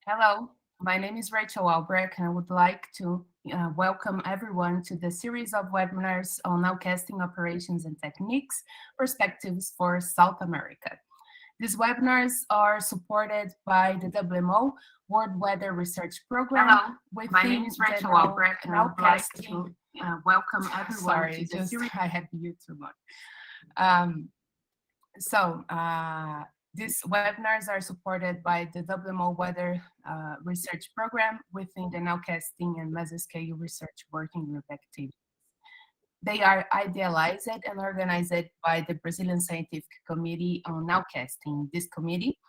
Hello, my name is Rachel Albrecht, and I would like to welcome everyone to the series of webinars on nowcasting operations and techniques, perspectives for South America. These webinars are supported by the WMO World Weather Research Program. Hello, my name is Rachel Albrecht, and I would like to welcome everyone to the series. I had you too much. These webinars are supported by the WMO Weather Research Program within the Nowcasting and Mesoscale Research Working Group activities. They are idealized and organized by the Brazilian Scientific Committee on Nowcasting. This committee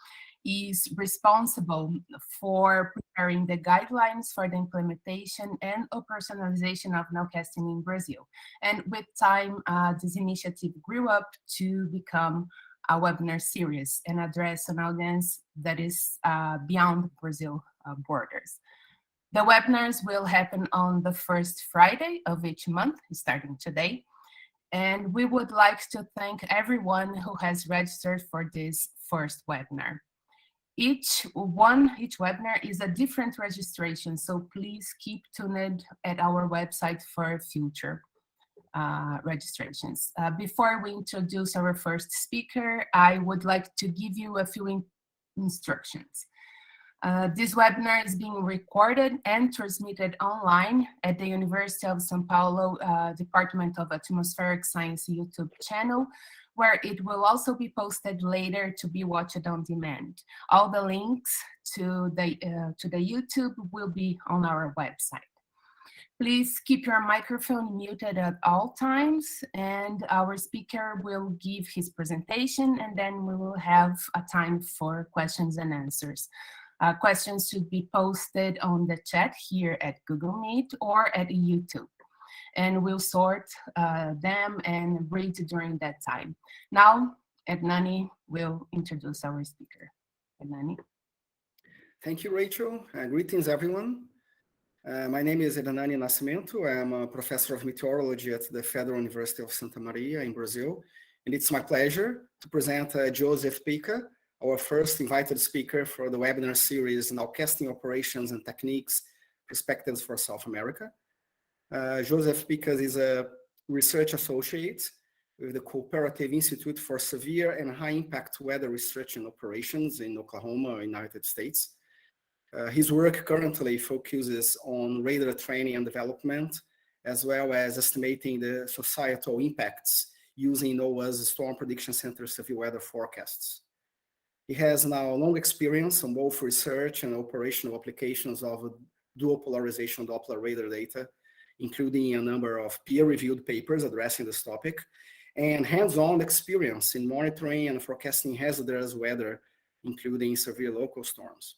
is responsible for preparing the guidelines for the implementation and operationalization of nowcasting in Brazil. And with time, this initiative grew up to become a webinar series and address an audience that is beyond Brazil borders. The webinars will happen on the first Friday of each month, starting today. And we would like to thank everyone who has registered for this first webinar. Each webinar is a different registration, so please keep tuned at our website for future registrations. Before we introduce our first speaker, I would like to give you a few instructions. This webinar is being recorded and transmitted online at the University of São Paulo Department of Atmospheric Science YouTube channel, where it will also be posted later to be watched on demand. All the links to the YouTube will be on our website. Please keep your microphone muted at all times, and our speaker will give his presentation, and then we will have a time for questions and answers. Questions should be posted on the chat here at Google Meet or at YouTube, and we'll sort them and read during that time. Now, Hernani will introduce our speaker. Hernani. Thank you, Rachel. Greetings, everyone. My name is Hernani Nascimento. I am a professor of meteorology at the Federal University of Santa Maria in Brazil, and it's my pleasure to present Joseph Picca, our first invited speaker for the webinar series Nowcasting Operations and Techniques, Perspectives for South America. Joseph Picca is a research associate with the Cooperative Institute for Severe and High Impact Weather Restriction Operations in Oklahoma, United States. His work currently focuses on radar training and development, as well as estimating the societal impacts using NOAA's Storm Prediction Center severe weather forecasts. He has now long experience on both research and operational applications of dual-polarization Doppler radar data, including a number of peer-reviewed papers addressing this topic, and hands-on experience in monitoring and forecasting hazardous weather, including severe local storms.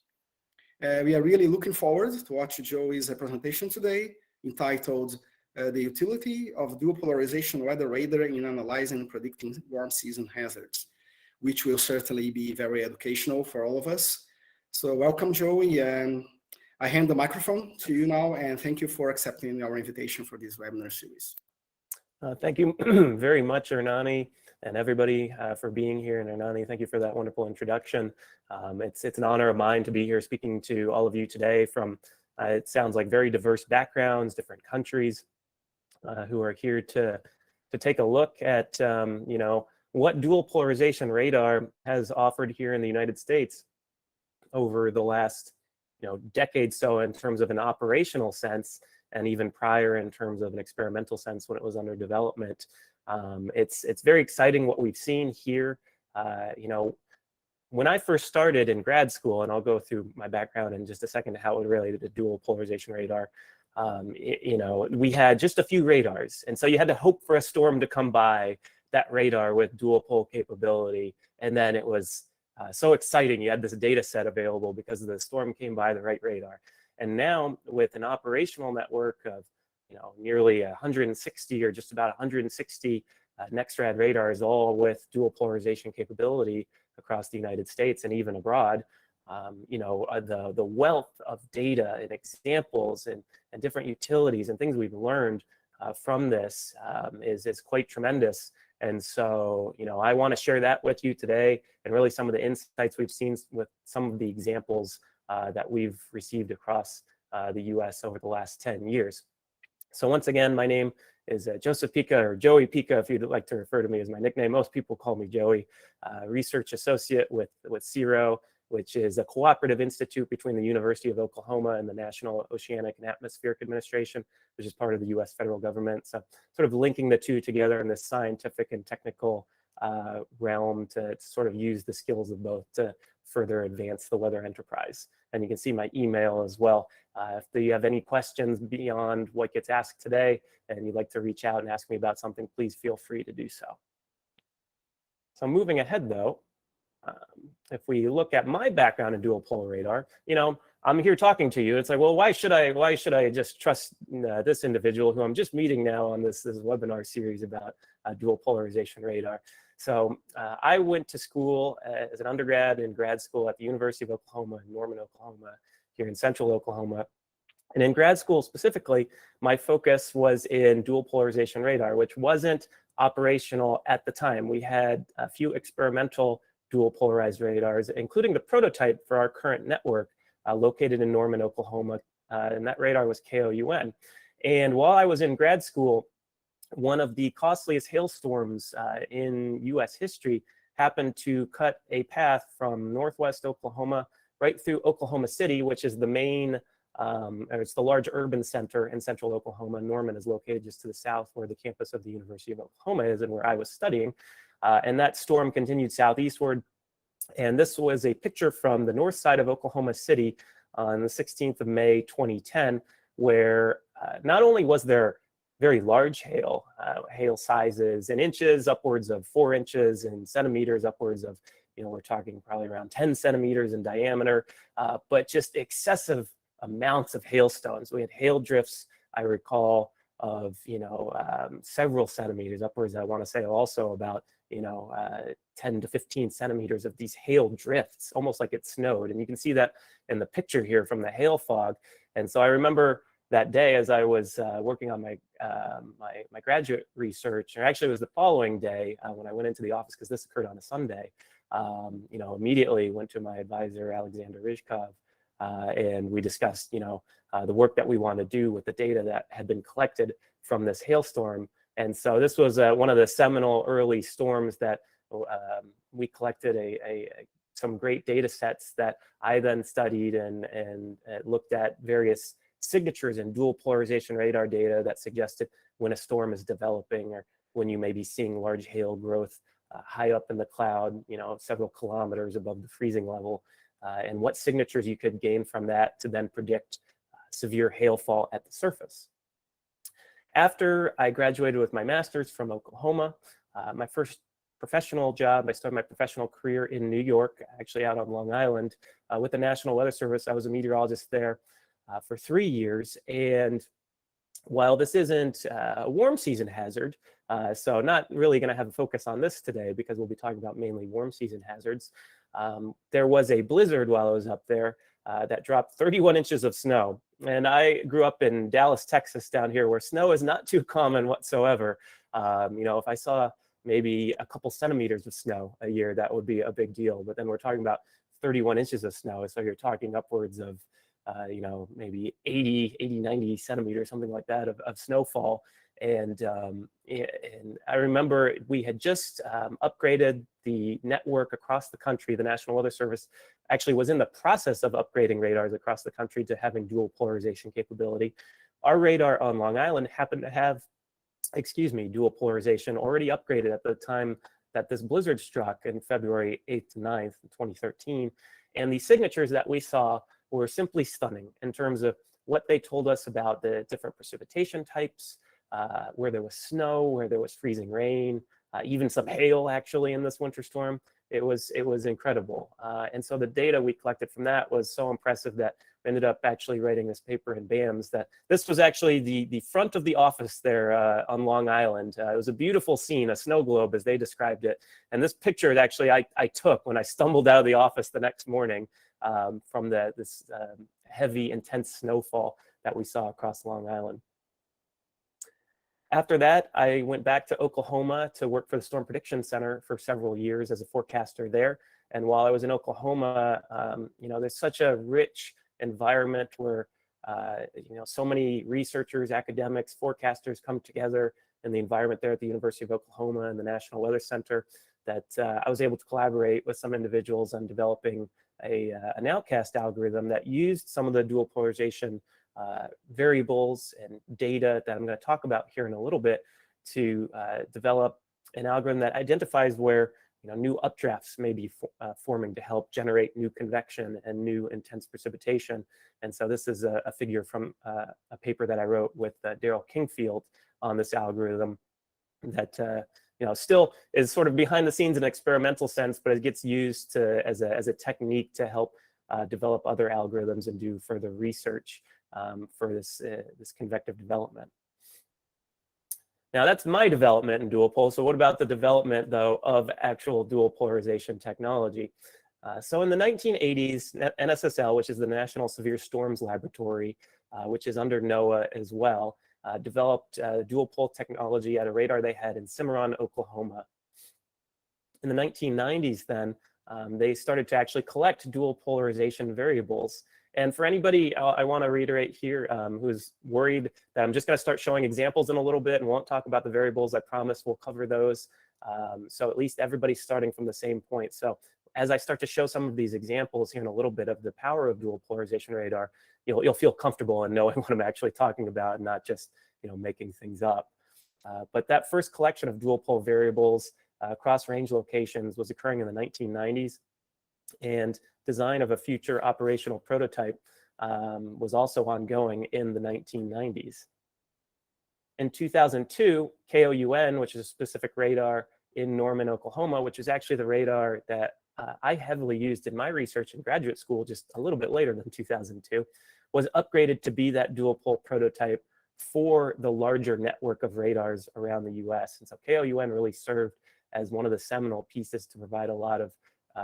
We are really looking forward to watch Joey's presentation today, entitled The Utility of Dual-Polarization Weather Radar in Analyzing and Predicting Warm Season Hazards, which will certainly be very educational for all of us. So welcome, Joey, and I hand the microphone to you now, and thank you for accepting our invitation for this webinar series. Thank you very much, Hernani, and everybody for being here. And Hernani, thank you for that wonderful introduction. It's an honor of mine to be here speaking to all of you today from, it sounds like, very diverse backgrounds, different countries, who are here to take a look at, what dual polarization radar has offered here in the United States over the last, decade so in terms of an operational sense, and even prior in terms of an experimental sense when it was under development. It's very exciting what we've seen here. When I first started in grad school, and I'll go through my background in just a second, how it related to dual polarization radar, we had just a few radars. And so you had to hope for a storm to come by that radar with dual pol capability. And then it was so exciting. You had this data set available because the storm came by the right radar. And now with an operational network of nearly 160 or just about 160 NextRad radars, all with dual polarization capability across the United States and even abroad, the wealth of data and examples and different utilities and things we've learned from this is quite tremendous. And so, I want to share that with you today, and really some of the insights we've seen with some of the examples that we've received across the US over the last 10 years. So once again, my name is Joseph Picca, or Joey Picca, if you'd like to refer to me as my nickname. Most people call me Joey. Research associate with CIRO, which is a cooperative institute between the University of Oklahoma and the National Oceanic and Atmospheric Administration, which is part of the US federal government. So sort of linking the two together in this scientific and technical realm to sort of use the skills of both to further advance the weather enterprise. And you can see my email as well. If you have any questions beyond what gets asked today and you'd like to reach out and ask me about something, please feel free to do so. So moving ahead though, if we look at my background in dual polar radar, you know, I'm here talking to you. It's like, well, why should I just trust this individual who I'm just meeting now on this webinar series about dual polarization radar? So I went to school as an undergrad and grad school at the University of Oklahoma in Norman, Oklahoma, here in central Oklahoma. And in grad school specifically, my focus was in dual polarization radar, which wasn't operational at the time. We had a few experimental dual polarized radars, including the prototype for our current network located in Norman, Oklahoma, and that radar was KOUN. And while I was in grad school, one of the costliest hailstorms in US history happened to cut a path from northwest Oklahoma right through Oklahoma City, which is the main, it's the large urban center in central Oklahoma. Norman is located just to the south where the campus of the University of Oklahoma is and where I was studying. And that storm continued southeastward. And this was a picture from the north side of Oklahoma City on the 16th of May, 2010, where not only was there very large hail sizes in inches, upwards of 4 inches, and centimeters, upwards of, you know, we're talking probably around 10 centimeters in diameter, but just excessive amounts of hailstones. We had hail drifts, I recall, of, you know, several centimeters, upwards, I want to say also about, you know, 10 to 15 centimeters of these hail drifts, almost like it snowed. And you can see that in the picture here from the hail fog. And so I remember that day as I was working on my my graduate research, or actually it was the following day when I went into the office, because this occurred on a Sunday, you know, immediately went to my advisor, Alexander Ryzhkov, and we discussed, you know, the work that we want to do with the data that had been collected from this hailstorm. And so this was one of the seminal early storms that we collected some great data sets that I then studied and looked at various signatures in dual polarization radar data that suggested when a storm is developing or when you may be seeing large hail growth high up in the cloud, you know, several kilometers above the freezing level, and what signatures you could gain from that to then predict severe hailfall at the surface. After I graduated with my master's from Oklahoma, my first professional job, I started my professional career in New York, actually out on Long Island, with the National Weather Service. I was a meteorologist there for 3 years. And while this isn't a warm season hazard, so not really going to have a focus on this today because we'll be talking about mainly warm season hazards, there was a blizzard while I was up there that dropped 31 inches of snow. And I grew up in Dallas, Texas, down here, where snow is not too common whatsoever. You know, if I saw maybe a couple centimeters of snow a year, that would be a big deal. But then we're talking about 31 inches of snow. So you're talking upwards of, you know, maybe 80, 90 centimeters, something like that of snowfall. And I remember we had just upgraded the network across the country. The National Weather Service actually was in the process of upgrading radars across the country to having dual polarization capability. Our radar on Long Island happened to have, dual polarization already upgraded at the time that this blizzard struck in February 8th to 9th, 2013. And the signatures that we saw were simply stunning in terms of what they told us about the different precipitation types, where there was snow, where there was freezing rain, even some hail actually in this winter storm. It was incredible. And so the data we collected from that was so impressive that we ended up actually writing this paper in BAMS. That this was actually the front of the office there on Long Island. It was a beautiful scene, a snow globe as they described it. And this picture actually I took when I stumbled out of the office the next morning from this heavy, intense snowfall that we saw across Long Island. After that, I went back to Oklahoma to work for the Storm Prediction Center for several years as a forecaster there. And while I was in Oklahoma, you know, there's such a rich environment where, you know, so many researchers, academics, forecasters come together in the environment there at the University of Oklahoma and the National Weather Center, that I was able to collaborate with some individuals on developing a Nowcast algorithm that used some of the dual polarization variables and data that I'm going to talk about here in a little bit to develop an algorithm that identifies where, you know, new updrafts may be forming to help generate new convection and new intense precipitation. And so this is a figure from a paper that I wrote with Daryl Kingfield on this algorithm that you know, still is sort of behind the scenes in an experimental sense, but it gets used as a technique to help develop other algorithms and do further research for this convective development. Now that's my development in dual pol. So what about the development, though, of actual dual polarization technology? So in the 1980s, NSSL, which is the National Severe Storms Laboratory, which is under NOAA as well, developed dual pol technology at a radar they had in Cimarron, Oklahoma. In the 1990s then, they started to actually collect dual polarization variables. And for anybody, I want to reiterate here, who's worried that I'm just going to start showing examples in a little bit and won't talk about the variables, I promise we'll cover those. So at least everybody's starting from the same point. So as I start to show some of these examples here in a little bit of the power of dual polarization radar, you'll feel comfortable in knowing what I'm actually talking about and not just, you know, making things up. But that first collection of dual pol variables across range locations was occurring in the 1990s. And design of a future operational prototype was also ongoing in the 1990s. In 2002, KOUN, which is a specific radar in Norman, Oklahoma, which is actually the radar that I heavily used in my research in graduate school just a little bit later than 2002, was upgraded to be that dual pol prototype for the larger network of radars around the US. And so KOUN really served as one of the seminal pieces to provide a lot of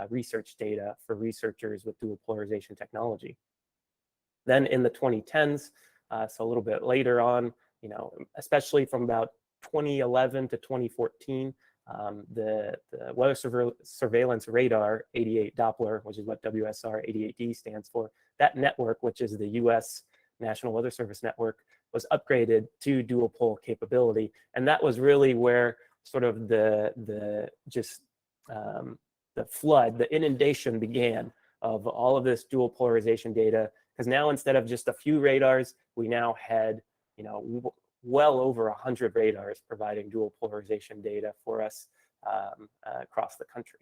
research data for researchers with dual polarization technology. Then in the 2010s, so a little bit later on, you know, especially from about 2011 to 2014, the weather surveillance radar 88 Doppler, which is what WSR 88D stands for, that network, which is the US National Weather Service network, was upgraded to dual pol capability. And that was really where sort of the flood, the inundation began of all of this dual polarization data, because now instead of just a few radars, we now had, you know, well over 100 radars providing dual polarization data for us across the country.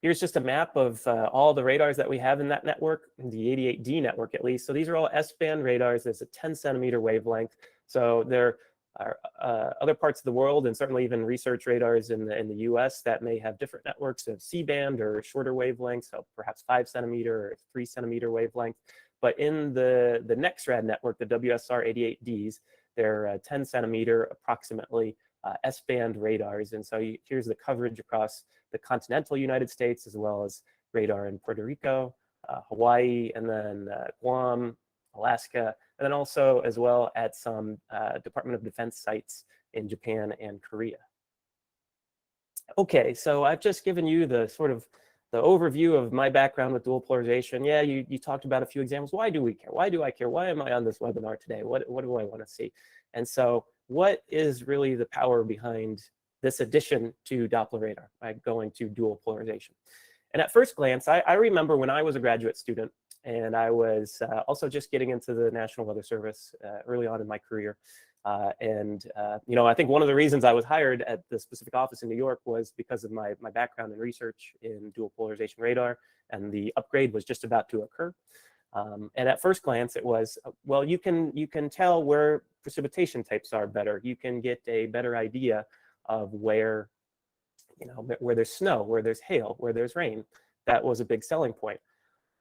Here's just a map of all the radars that we have in that network, the 88D network at least. So these are all S-band radars. There's a 10-centimeter wavelength. So there are other parts of the world, and certainly even research radars in the US that may have different networks of C-band or shorter wavelengths, so perhaps 5-centimeter or 3-centimeter wavelength. But in the NexRad network, the WSR 88Ds, they're 10-centimeter approximately S-band radars. And so here's the coverage across the continental United States, as well as radar in Puerto Rico, Hawaii, and then Guam, Alaska, and then also as well at some Department of Defense sites in Japan and Korea. Okay, so I've just given you the sort of the overview of my background with dual polarization. Yeah, you talked about a few examples. Why do we care? Why do I care? Why am I on this webinar today? What do I want to see? And so what is really the power behind this addition to Doppler radar by going to dual polarization? And at first glance, I remember when I was a graduate student, and I was also just getting into the National Weather Service early on in my career. You know, I think one of the reasons I was hired at the specific office in New York was because of my background in research in dual polarization radar, and the upgrade was just about to occur. And at first glance, it was, well, you can tell where precipitation types are better. You can get a better idea of where, you know, where there's snow, where there's hail, where there's rain. That was a big selling point.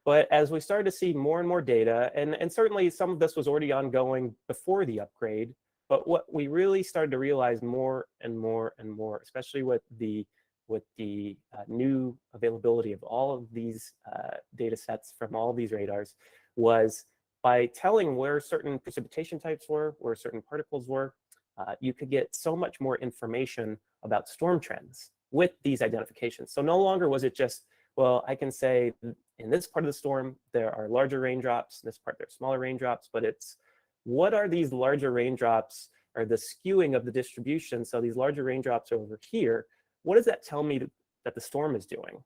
But as we started to see more and more data, and certainly some of this was already ongoing before the upgrade, but what we really started to realize more and more and more, especially with the new availability of all of these data sets from all of these radars, was by telling where certain precipitation types were, where certain particles were, you could get so much more information about storm trends with these identifications. So no longer was it just, well, I can say in this part of the storm, there are larger raindrops, in this part there are smaller raindrops, but it's what are these larger raindrops, or the skewing of the distribution? So these larger raindrops over here, what does that tell me that the storm is doing?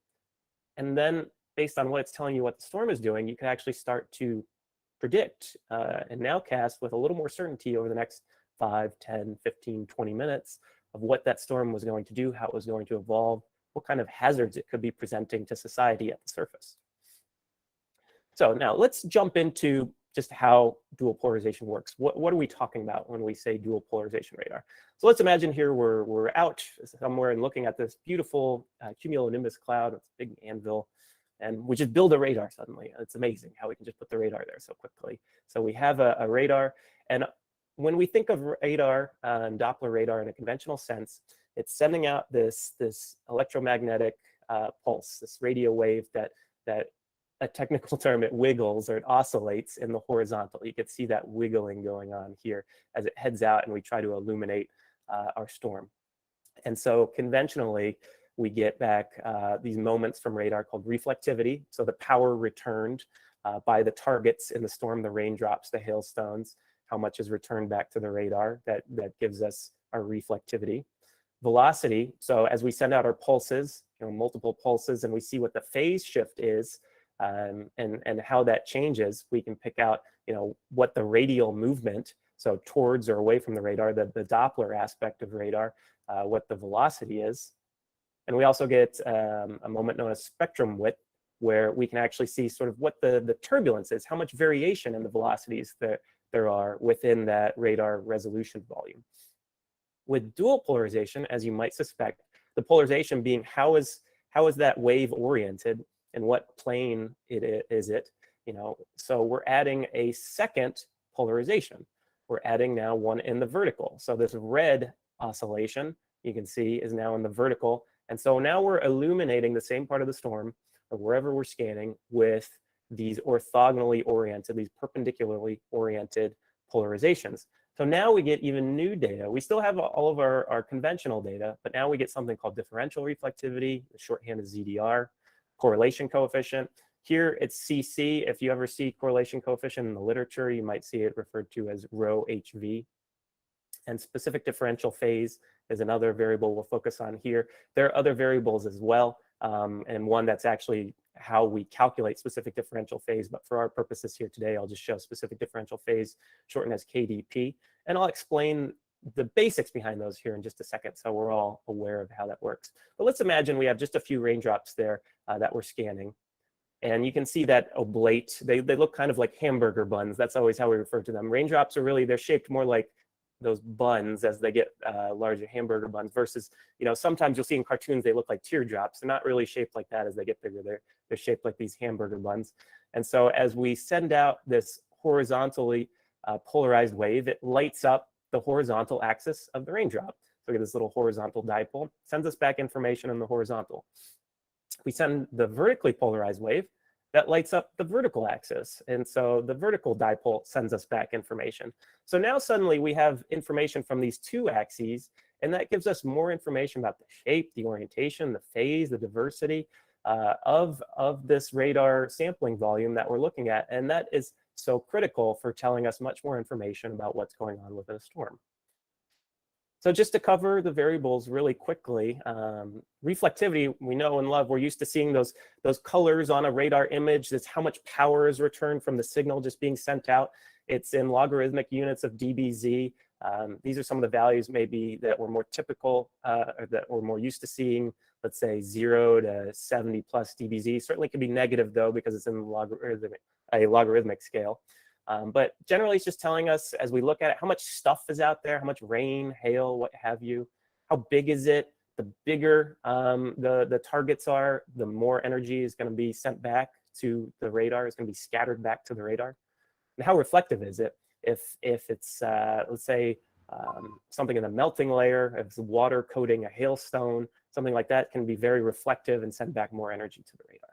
And then based on what it's telling you what the storm is doing, you can actually start to predict and nowcast with a little more certainty over the next 5, 10, 15, 20 minutes of what that storm was going to do, how it was going to evolve, what kind of hazards it could be presenting to society at the surface. So now let's jump into just how dual polarization works. What are we talking about when we say dual polarization radar? So let's imagine here we're out somewhere and looking at this beautiful cumulonimbus cloud, it's a big anvil, and we just build a radar suddenly. It's amazing how we can just put the radar there so quickly. So we have a radar, and when we think of radar and Doppler radar in a conventional sense, it's sending out this electromagnetic pulse, this radio wave that a technical term, it wiggles or it oscillates in the horizontal. You can see that wiggling going on here as it heads out and we try to illuminate our storm. And so conventionally, we get back these moments from radar called reflectivity. So the power returned by the targets in the storm, the raindrops, the hailstones, how much is returned back to the radar, that gives us our reflectivity. Velocity, so as we send out our pulses, multiple pulses, and we see what the phase shift is, and how that changes, we can pick out, what the radial movement, so towards or away from the radar, the Doppler aspect of radar, what the velocity is. And we also get a moment known as spectrum width, where we can actually see sort of what the turbulence is, how much variation in the velocities there are within that radar resolution volume. With dual polarization, as you might suspect, the polarization being how is that wave oriented and what plane is it, so we're adding a second polarization. We're adding now one in the vertical. So this red oscillation, you can see, is now in the vertical. And so now we're illuminating the same part of the storm or wherever we're scanning with these orthogonally oriented, these perpendicularly oriented polarizations. So now we get even new data. We still have all of our conventional data, but now we get something called differential reflectivity. The shorthand is ZDR, correlation coefficient. Here it's CC. If you ever see correlation coefficient in the literature, you might see it referred to as rho HV. And specific differential phase is another variable we'll focus on here. There are other variables as well, and one that's actually how we calculate specific differential phase, but for our purposes here today, I'll just show specific differential phase, shortened as KDP, and I'll explain the basics behind those here in just a second, so we're all aware of how that works. But let's imagine we have just a few raindrops there that we're scanning, and you can see that oblate, they look kind of like hamburger buns. That's always how we refer to them. Raindrops are really, they're shaped more like those buns as they get larger, hamburger buns, versus, sometimes you'll see in cartoons they look like teardrops. They're not really shaped like that as they get bigger. They're shaped like these hamburger buns. And so as we send out this horizontally polarized wave, it lights up the horizontal axis of the raindrop. So we get this little horizontal dipole, sends us back information on the horizontal. We send the vertically polarized wave, that lights up the vertical axis. And so the vertical dipole sends us back information. So now suddenly we have information from these two axes, and that gives us more information about the shape, the orientation, the phase, the diversity of this radar sampling volume that we're looking at. And that is so critical for telling us much more information about what's going on within a storm. So just to cover the variables really quickly, reflectivity, we know and love, we're used to seeing those colors on a radar image. That's how much power is returned from the signal just being sent out. It's in logarithmic units of dBz. These are some of the values maybe that we're more typical, or that we're more used to seeing, let's say 0 to 70 plus dBz. Certainly could be negative though, because it's in a logarithmic scale. But generally, it's just telling us, as we look at it, how much stuff is out there, how much rain, hail, what have you, how big is it. The bigger the targets are, the more energy is going to be sent back to the radar, is going to be scattered back to the radar. And how reflective is it? If it's, let's say, something in the melting layer, if it's water coating a hailstone, something like that can be very reflective and send back more energy to the radar.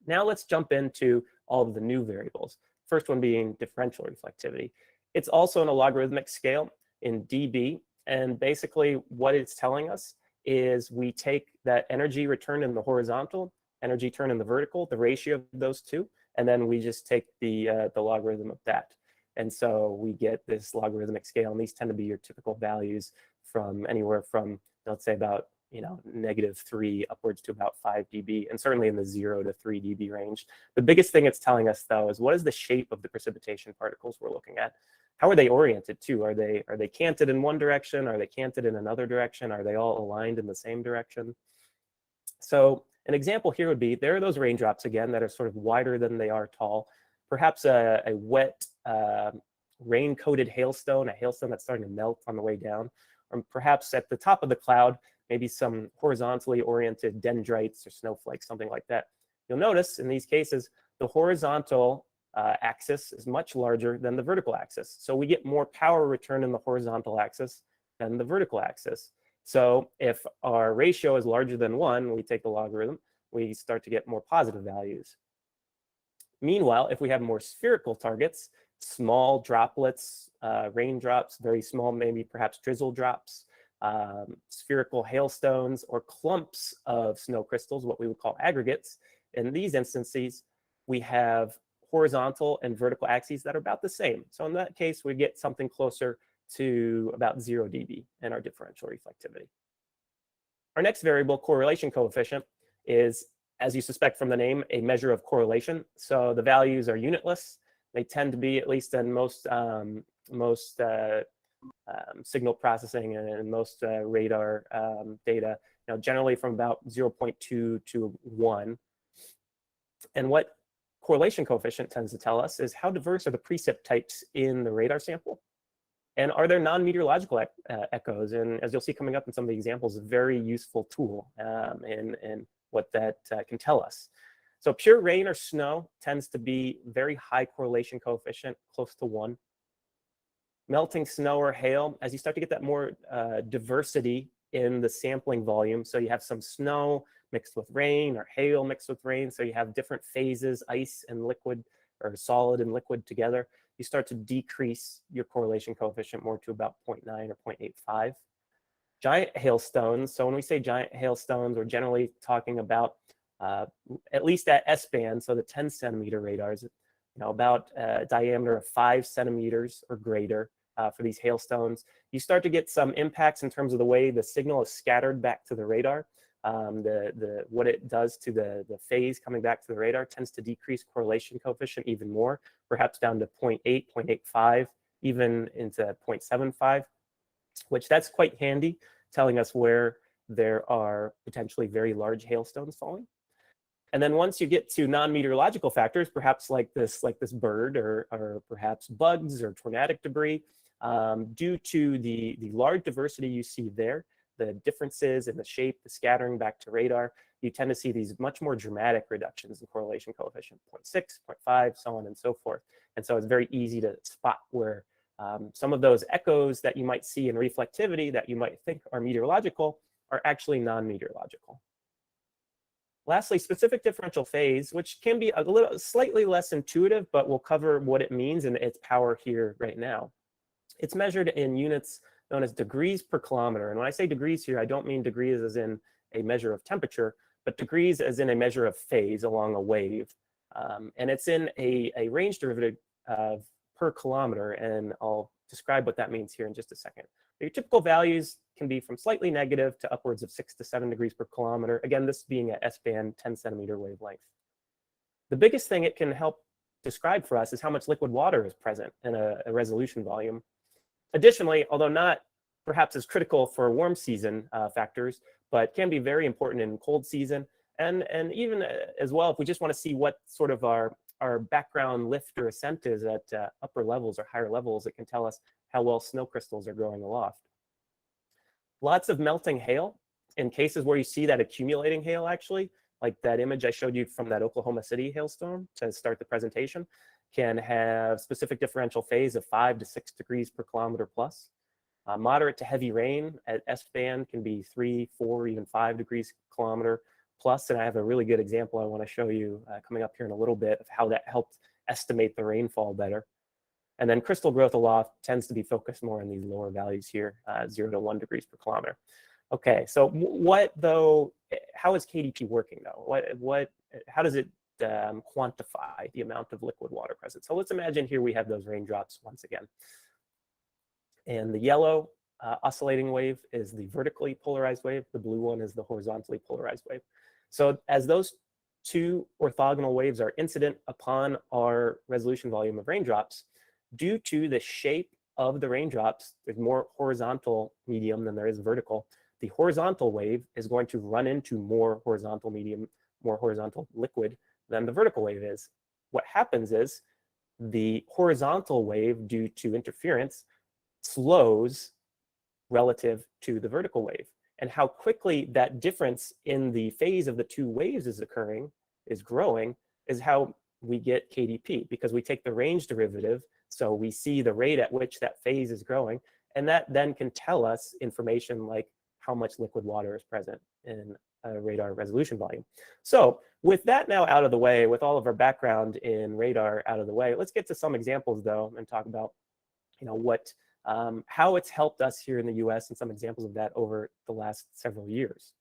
Now let's jump into all of the new variables. First one being differential reflectivity. It's also in a logarithmic scale in dB, and basically what it's telling us is we take that energy return in the horizontal, energy turn in the vertical, the ratio of those two, and then we just take the logarithm of that. And so we get this logarithmic scale, and these tend to be your typical values from anywhere from, let's say, about -3 upwards to about 5 dB, and certainly in the 0 to 3 dB range. The biggest thing it's telling us, though, is what is the shape of the precipitation particles we're looking at? How are they oriented too? Are they canted in one direction? Are they canted in another direction? Are they all aligned in the same direction? So an example here would be, there are those raindrops again that are sort of wider than they are tall. Perhaps a wet rain-coated hailstone, a hailstone that's starting to melt on the way down, or perhaps at the top of the cloud, maybe some horizontally oriented dendrites or snowflakes, something like that. You'll notice in these cases, the horizontal axis is much larger than the vertical axis. So we get more power return in the horizontal axis than the vertical axis. So if our ratio is larger than 1, we take the logarithm, we start to get more positive values. Meanwhile, if we have more spherical targets, small droplets, raindrops, very small, maybe perhaps drizzle drops, spherical hailstones, or clumps of snow crystals, what we would call aggregates, in these instances, we have horizontal and vertical axes that are about the same. So in that case, we get something closer to about 0 dB in our differential reflectivity. Our next variable, correlation coefficient, is, as you suspect from the name, a measure of correlation. So the values are unitless. They tend to be, at least in most signal processing and most radar data, generally from about 0.2 to 1. And what correlation coefficient tends to tell us is how diverse are the precip types in the radar sample, and are there non-meteorological echoes? And as you'll see coming up in some of the examples, a very useful tool in what that can tell us. So pure rain or snow tends to be very high correlation coefficient, close to 1. Melting snow or hail, as you start to get that more diversity in the sampling volume, so you have some snow mixed with rain or hail mixed with rain, so you have different phases, ice and liquid, or solid and liquid together, you start to decrease your correlation coefficient more to about 0.9 or 0.85. Giant hailstones, so when we say giant hailstones, we're generally talking about at least at S-band, so the 10 centimeter radars, about a diameter of 5 centimeters or greater for these hailstones. You start to get some impacts in terms of the way the signal is scattered back to the radar. What it does to the phase coming back to the radar tends to decrease correlation coefficient even more, perhaps down to 0.8, 0.85, even into 0.75, which that's quite handy, telling us where there are potentially very large hailstones falling. And then once you get to non-meteorological factors, perhaps like this bird, or perhaps bugs or tornadic debris, due to the large diversity you see there, the differences in the shape, the scattering back to radar, you tend to see these much more dramatic reductions in correlation coefficient, 0.6, 0.5, so on and so forth. And so it's very easy to spot where some of those echoes that you might see in reflectivity that you might think are meteorological are actually non-meteorological. Lastly, specific differential phase, which can be slightly less intuitive, but we'll cover what it means and its power here right now. It's measured in units known as degrees per kilometer. And when I say degrees here, I don't mean degrees as in a measure of temperature, but degrees as in a measure of phase along a wave. And it's in a range derivative of per kilometer, and I'll describe what that means here in just a second. Your typical values can be from slightly negative to upwards of 6 to 7 degrees per kilometer. Again, this being a S-band 10 centimeter wavelength. The biggest thing it can help describe for us is how much liquid water is present in a resolution volume. Additionally, although not perhaps as critical for warm season factors, but can be very important in cold season, and even as well if we just want to see what sort of our background lift or ascent is at upper levels or higher levels, it can tell us how well snow crystals are growing aloft. Lots of melting hail in cases where you see that accumulating hail, actually, like that image I showed you from that Oklahoma City hailstorm to start the presentation, can have specific differential phase of 5 to 6 degrees per kilometer plus. Moderate to heavy rain at S-band can be 3, 4, even 5 degrees kilometer plus. And I have a really good example I want to show you coming up here in a little bit of how that helped estimate the rainfall better. And then crystal growth aloft tends to be focused more on these lower values here, 0 to 1 degrees per kilometer. Okay, so what though? How is KDP working though? How does it quantify the amount of liquid water present? So let's imagine here we have those raindrops once again, and the yellow oscillating wave is the vertically polarized wave. The blue one is the horizontally polarized wave. So as those two orthogonal waves are incident upon our resolution volume of raindrops, due to the shape of the raindrops, there's more horizontal medium than there is vertical. The horizontal wave is going to run into more horizontal medium, more horizontal liquid than the vertical wave is. What happens is the horizontal wave, due to interference, slows relative to the vertical wave. And how quickly that difference in the phase of the two waves is growing, is how we get KDP, because we take the range derivative, so we see the rate at which that phase is growing, and that then can tell us information like how much liquid water is present in a radar resolution volume. So with that now out of the way, with all of our background in radar out of the way, let's get to some examples though and talk about how it's helped us here in the US and some examples of that over the last several years.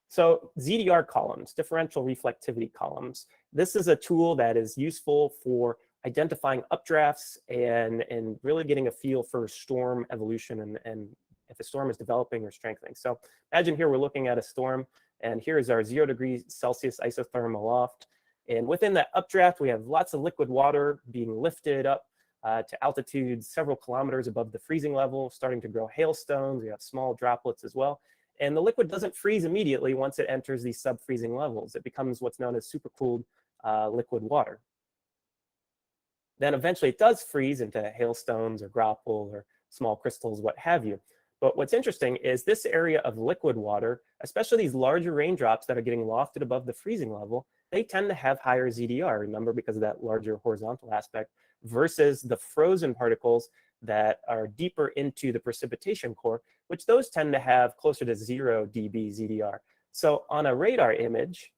So ZDR columns, differential reflectivity columns. This is a tool that is useful for identifying updrafts and really getting a feel for storm evolution and if a storm is developing or strengthening. So imagine here we're looking at a storm, and here is our 0 degrees Celsius isotherm aloft. And within that updraft, we have lots of liquid water being lifted up to altitudes several kilometers above the freezing level, starting to grow hailstones. We have small droplets as well. And the liquid doesn't freeze immediately once it enters these sub-freezing levels. It becomes what's known as supercooled liquid water. Then eventually it does freeze into hailstones or grapple or small crystals, what have you. But what's interesting is this area of liquid water, especially these larger raindrops that are getting lofted above the freezing level, they tend to have higher ZDR, remember, because of that larger horizontal aspect, versus the frozen particles that are deeper into the precipitation core, which those tend to have closer to 0 dB ZDR. So on a radar image,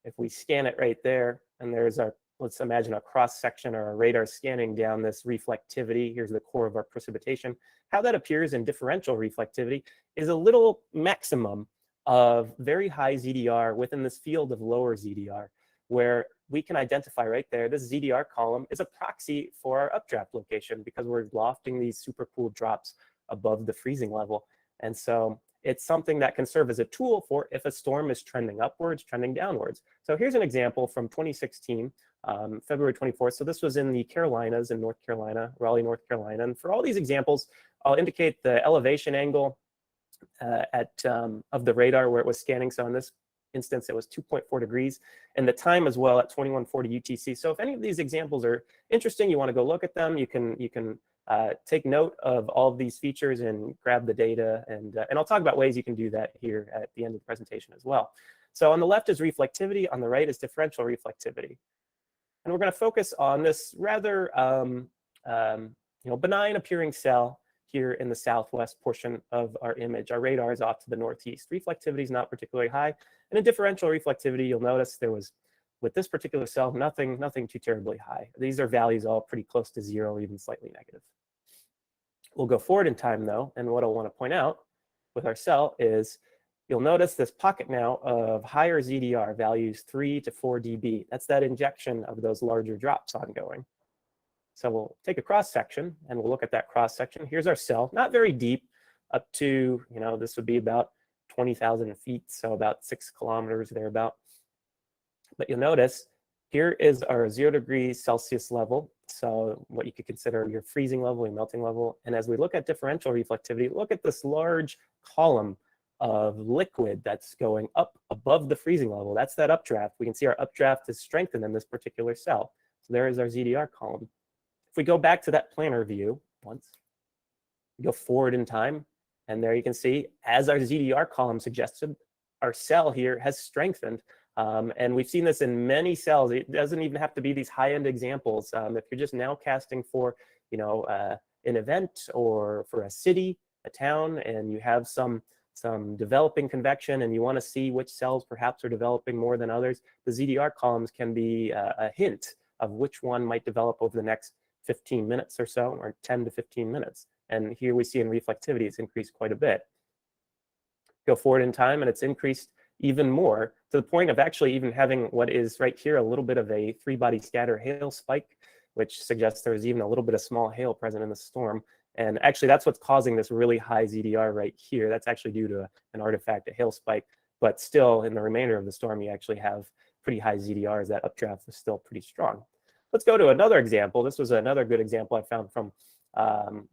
if we scan it right there, and there's our, let's imagine a cross section or a radar scanning down this reflectivity, here's the core of our precipitation. How that appears in differential reflectivity is a little maximum of very high ZDR within this field of lower ZDR, where we can identify right there, this ZDR column is a proxy for our updraft location because we're lofting these supercooled drops above the freezing level. And so it's something that can serve as a tool for if a storm is trending upwards, trending downwards. So here's an example from 2016, February 24th. So this was in the Carolinas in North Carolina, Raleigh, North Carolina. And for all these examples, I'll indicate the elevation angle of the radar where it was scanning. So in this instance, it was 2.4 degrees, and the time as well at 2140 UTC. So if any of these examples are interesting, you want to go look at them, you can take note of all of these features and grab the data, and I'll talk about ways you can do that here at the end of the presentation as well. So on the left is reflectivity, on the right is differential reflectivity, and we're going to focus on this rather benign appearing cell here in the southwest portion of our image. Our radar is off to the northeast. Reflectivity is not particularly high. And in differential reflectivity, you'll notice there was, with this particular cell, nothing too terribly high. These are values all pretty close to 0, even slightly negative. We'll go forward in time, though, and what I want to point out with our cell is you'll notice this pocket now of higher ZDR, values 3 to 4 dB. That's that injection of those larger drops ongoing. So we'll take a cross section and we'll look at that cross section. Here's our cell, not very deep, up to, this would be about 20,000 feet, so about 6 kilometers thereabout. But you'll notice here is our 0 degrees Celsius level, so what you could consider your freezing level, your melting level. And as we look at differential reflectivity, look at this large column of liquid that's going up above the freezing level. That's that updraft. We can see our updraft is strengthened in this particular cell. So there is our ZDR column. If we go back to that planar view once, we go forward in time, and there you can see, as our ZDR column suggested, our cell here has strengthened. And we've seen this in many cells. It doesn't even have to be these high-end examples. If you're just nowcasting for, an event or for a city, a town, and you have some developing convection and you want to see which cells perhaps are developing more than others, the ZDR columns can be a hint of which one might develop over the next 15 minutes or so, or 10 to 15 minutes. And here we see in reflectivity, it's increased quite a bit. Go forward in time, and it's increased even more to the point of actually even having what is right here a little bit of a three-body scatter hail spike, which suggests there's even a little bit of small hail present in the storm. And actually, that's what's causing this really high ZDR right here. That's actually due to an artifact, a hail spike. But still, in the remainder of the storm, you actually have pretty high ZDRs. That updraft is still pretty strong. Let's go to another example. This was another good example I found from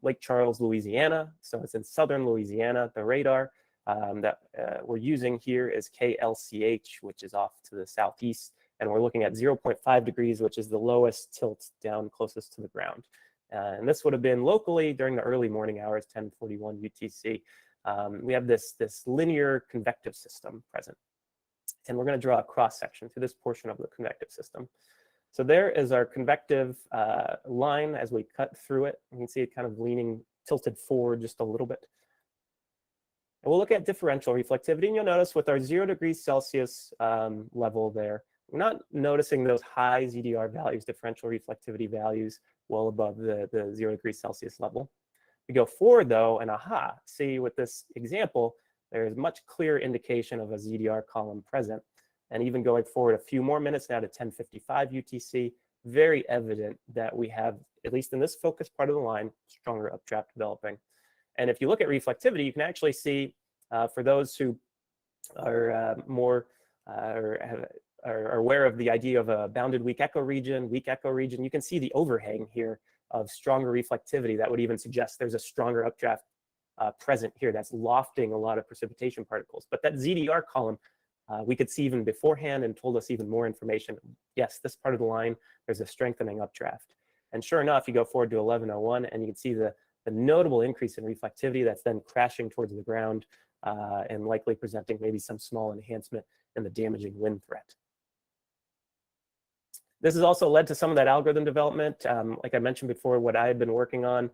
Lake Charles, Louisiana. So it's in southern Louisiana. The radar that we're using here is KLCH, which is off to the southeast. And we're looking at 0.5 degrees, which is the lowest tilt down closest to the ground. And this would have been locally during the early morning hours, 10:41 UTC. We have this linear convective system present. And we're going to draw a cross section through this portion of the convective system. So there is our convective line as we cut through it. You can see it kind of leaning, tilted forward just a little bit. And we'll look at differential reflectivity. And you'll notice with our 0 degrees Celsius level there, we're not noticing those high ZDR values, differential reflectivity values, well above the 0 degrees Celsius level. We go forward though, and aha, see with this example, there's much clearer indication of a ZDR column present. And even going forward a few more minutes now to 10:55 UTC, very evident that we have, at least in this focus part of the line, stronger updraft developing. And if you look at reflectivity, you can actually see for those who are more are aware of the idea of a bounded weak echo region, you can see the overhang here of stronger reflectivity that would even suggest there's a stronger updraft present here that's lofting a lot of precipitation particles. But that ZDR column, we could see even beforehand and told us even more information. Yes, this part of the line, there's a strengthening updraft. And sure enough, you go forward to 11:01 and you can see the notable increase in reflectivity that's then crashing towards the ground and likely presenting maybe some small enhancement in the damaging wind threat. This has also led to some of that algorithm development. Like I mentioned before, what I had been working on,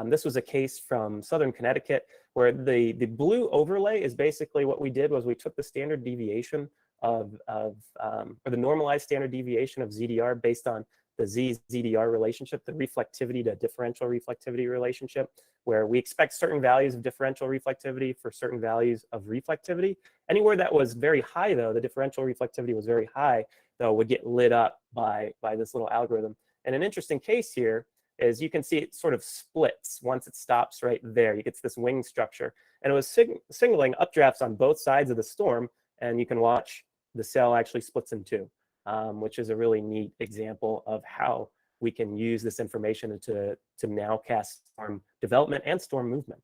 this was a case from Southern Connecticut where the blue overlay is basically what we did was we took the standard deviation or the normalized standard deviation of ZDR based on the Z-ZDR relationship, the reflectivity to differential reflectivity relationship, where we expect certain values of differential reflectivity for certain values of reflectivity. Anywhere that was very high, though, the differential reflectivity was very high, though, would get lit up by this little algorithm. And an interesting case here is you can see it sort of splits once it stops right there. You get this wing structure. And it was signaling updrafts on both sides of the storm. And you can watch the cell actually splits in two, which is a really neat example of how we can use this information to nowcast storm development and storm movement.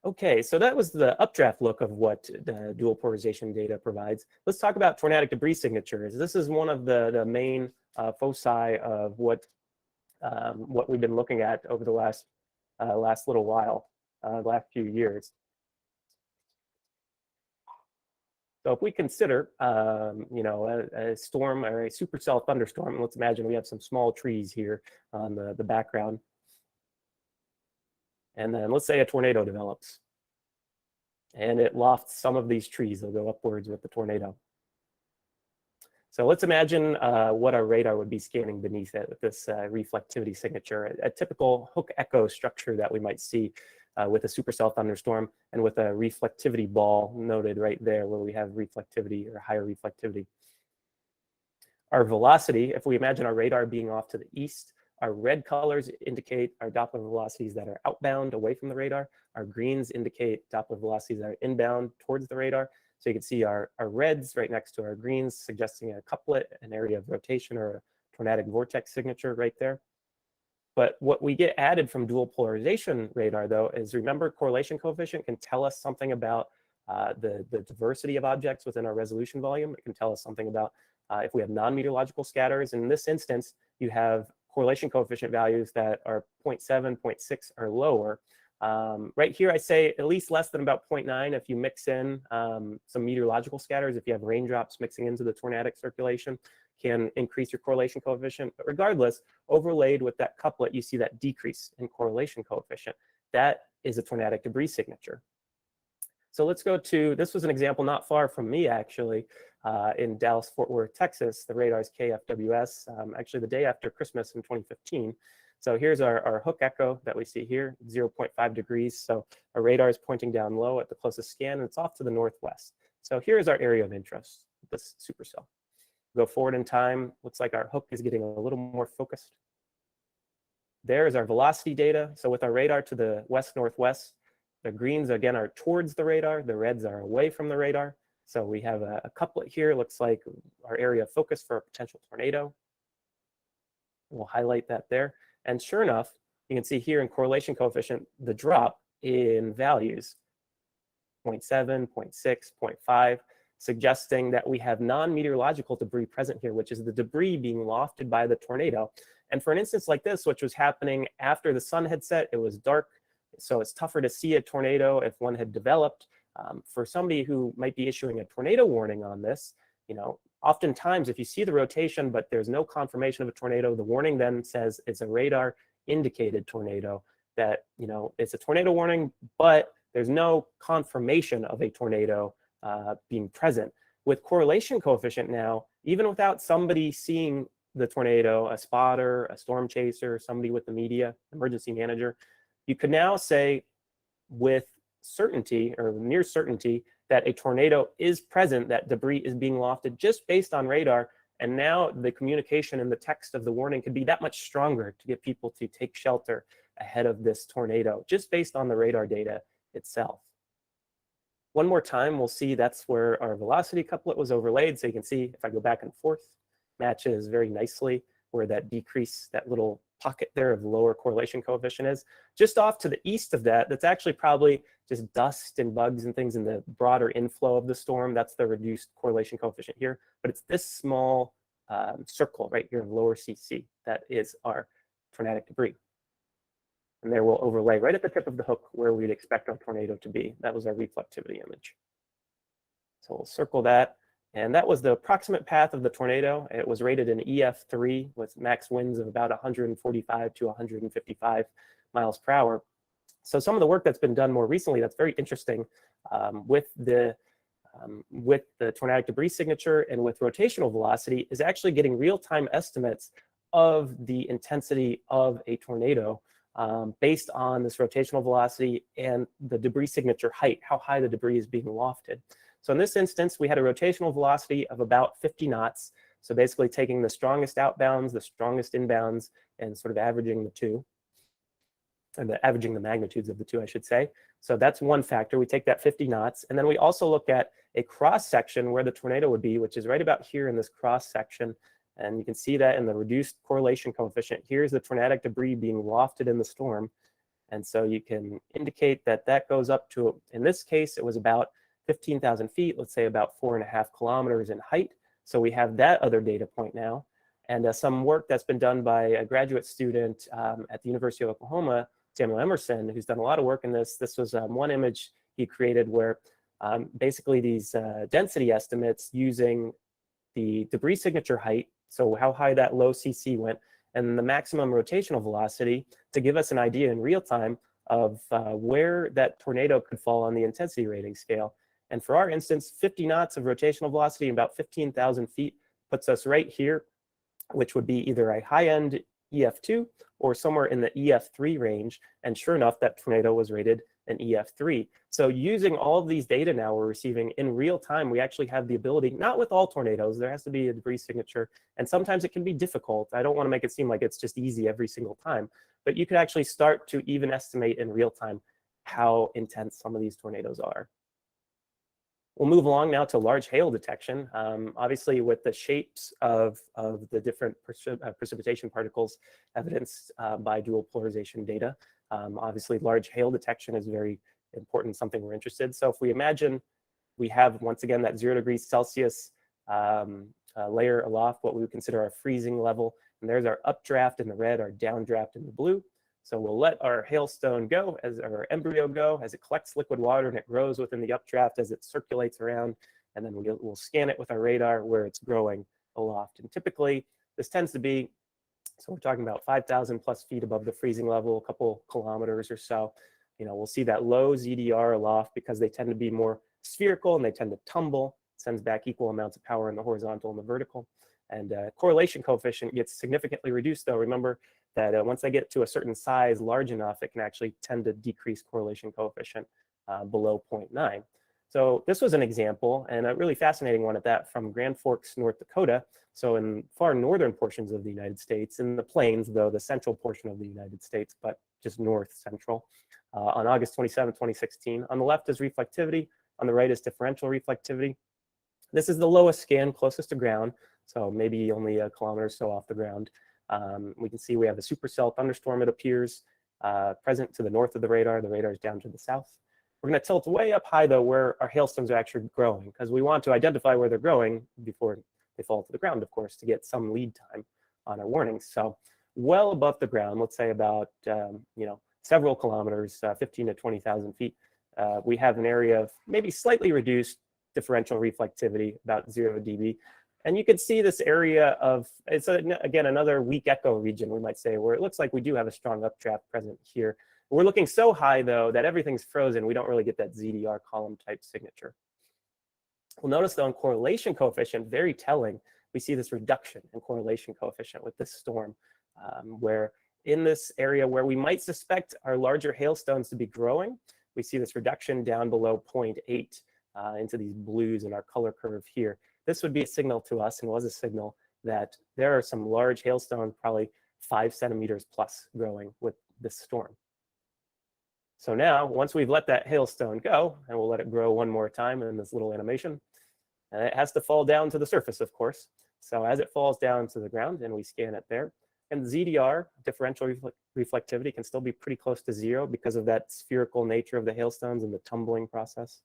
Okay, so that was the updraft look of what the dual polarization data provides. Let's talk about tornadic debris signatures. This is one of the main foci of what we've been looking at over the last little while, last few years. So if we consider, a storm or a supercell thunderstorm, let's imagine we have some small trees here on the background. And then let's say a tornado develops and it lofts some of these trees. They'll go upwards with the tornado. So let's imagine what our radar would be scanning beneath it with this reflectivity signature, a typical hook echo structure that we might see with a supercell thunderstorm and with a reflectivity ball noted right there where we have reflectivity or higher reflectivity. Our velocity, if we imagine our radar being off to the east, our red colors indicate our Doppler velocities that are outbound away from the radar. Our greens indicate Doppler velocities that are inbound towards the radar. So you can see our reds right next to our greens suggesting a couplet, an area of rotation or a tornadic vortex signature right there. But what we get added from dual polarization radar, though, is remember correlation coefficient can tell us something about the diversity of objects within our resolution volume. It can tell us something about if we have non-meteorological scatters. In this instance, you have correlation coefficient values that are 0.7, 0.6 or lower. Right here, I say at least less than about 0.9 if you mix in some meteorological scatters. If you have raindrops mixing into the tornadic circulation, can increase your correlation coefficient. But regardless, overlaid with that couplet, you see that decrease in correlation coefficient. That is a tornadic debris signature. So let's go to, this was an example not far from me, actually, in Dallas, Fort Worth, Texas. The radar's KFWS, actually the day after Christmas in 2015. So here's our hook echo that we see here, 0.5 degrees. So our radar is pointing down low at the closest scan, and it's off to the northwest. So here's our area of interest, this supercell. Go forward in time, looks like our hook is getting a little more focused. There is our velocity data. So with our radar to the west-northwest, the greens, again, are towards the radar. The reds are away from the radar. So we have a couplet here. Looks like our area of focus for a potential tornado. We'll highlight that there. And sure enough, you can see here in correlation coefficient, the drop in values, 0.7, 0.6, 0.5, suggesting that we have non-meteorological debris present here, which is the debris being lofted by the tornado. And for an instance like this, which was happening after the sun had set, it was dark, so it's tougher to see a tornado if one had developed. For somebody who might be issuing a tornado warning on this, oftentimes if you see the rotation but there's no confirmation of a tornado, the warning then says it's a radar indicated tornado, that it's a tornado warning, but there's no confirmation of a tornado being present. With correlation coefficient now, even without somebody seeing the tornado, a spotter, a storm chaser, somebody with the media, emergency manager, you could now say with certainty or near certainty that a tornado is present, that debris is being lofted just based on radar. And now the communication and the text of the warning could be that much stronger to get people to take shelter ahead of this tornado, just based on the radar data itself. One more time, we'll see that's where our velocity couplet was overlaid. So you can see if I go back and forth, matches very nicely where that decrease, that little pocket there of lower correlation coefficient is. Just off to the east of that, that's actually probably just dust and bugs and things in the broader inflow of the storm. That's the reduced correlation coefficient here. But it's this small circle right here of lower CC that is our tornadic debris. And there we'll overlay right at the tip of the hook where we'd expect our tornado to be. That was our reflectivity image. So we'll circle that. And that was the approximate path of the tornado. It was rated an EF3 with max winds of about 145 to 155 miles per hour. So some of the work that's been done more recently that's very interesting with the tornadic debris signature and with rotational velocity is actually getting real-time estimates of the intensity of a tornado based on this rotational velocity and the debris signature height, how high the debris is being lofted. So in this instance, we had a rotational velocity of about 50 knots. So basically taking the strongest outbounds, the strongest inbounds, and sort of averaging the two, and averaging the magnitudes of the two, I should say. So that's one factor. We take that 50 knots. And then we also look at a cross section where the tornado would be, which is right about here in this cross section. And you can see that in the reduced correlation coefficient. Here's the tornadic debris being lofted in the storm. And so you can indicate that that goes up to, in this case, it was about 15,000 feet, let's say about 4.5 kilometers in height. So we have that other data point now. And some work that's been done by a graduate student at the University of Oklahoma, Samuel Emerson, who's done a lot of work in this. This was one image he created where basically these density estimates using the debris signature height, so how high that low CC went, and the maximum rotational velocity to give us an idea in real time of where that tornado could fall on the intensity rating scale. And for our instance, 50 knots of rotational velocity, about 15,000 feet, puts us right here, which would be either a high-end EF2 or somewhere in the EF3 range. And sure enough, that tornado was rated an EF3. So using all of these data now we're receiving in real time, we actually have the ability, not with all tornadoes, there has to be a debris signature, and sometimes it can be difficult. I don't want to make it seem like it's just easy every single time, but you could actually start to even estimate in real time how intense some of these tornadoes are. We'll move along now to large hail detection. Obviously, with the shapes of the different precipitation particles evidenced by dual polarization data, obviously large hail detection is very important, something we're interested in. So if we imagine we have, once again, that 0 degrees Celsius layer aloft, what we would consider our freezing level, and there's our updraft in the red, our downdraft in the blue. So we'll let our hailstone go, as our embryo go, as it collects liquid water and it grows within the updraft as it circulates around. And then we'll scan it with our radar where it's growing aloft. And typically, this tends to be, so we're talking about 5,000 plus feet above the freezing level, a couple kilometers or so. We'll see that low ZDR aloft because they tend to be more spherical and they tend to tumble, sends back equal amounts of power in the horizontal and the vertical. And correlation coefficient gets significantly reduced, though. Remember that once they get to a certain size, large enough, it can actually tend to decrease correlation coefficient below 0.9. So this was an example, and a really fascinating one at that, from Grand Forks, North Dakota. So in far northern portions of the United States, in the plains, though, the central portion of the United States, but just north central, on August 27, 2016. On the left is reflectivity. On the right is differential reflectivity. This is the lowest scan closest to ground, so maybe only a kilometer or so off the ground. We can see we have a supercell thunderstorm, it appears, present to the north of the radar. The radar is down to the south. We're going to tilt way up high, though, where our hailstones are actually growing, because we want to identify where they're growing before they fall to the ground, of course, to get some lead time on our warnings. So well above the ground, let's say about several kilometers, 15 to 20,000 feet, we have an area of maybe slightly reduced differential reflectivity, about 0 dB. And you can see this area of, it's again another weak echo region, we might say, where it looks like we do have a strong updraft present here. We're looking so high, though, that everything's frozen. We don't really get that ZDR column type signature. We'll notice, though, in correlation coefficient, very telling, we see this reduction in correlation coefficient with this storm, where in this area where we might suspect our larger hailstones to be growing, we see this reduction down below 0.8 into these blues in our color curve here. This would be a signal to us, and was a signal, that there are some large hailstones, probably 5 centimeters plus, growing with this storm. So now, once we've let that hailstone go, and we'll let it grow one more time in this little animation, and it has to fall down to the surface, of course. So as it falls down to the ground, and we scan it there, and ZDR, differential reflectivity, can still be pretty close to 0 because of that spherical nature of the hailstones and the tumbling process.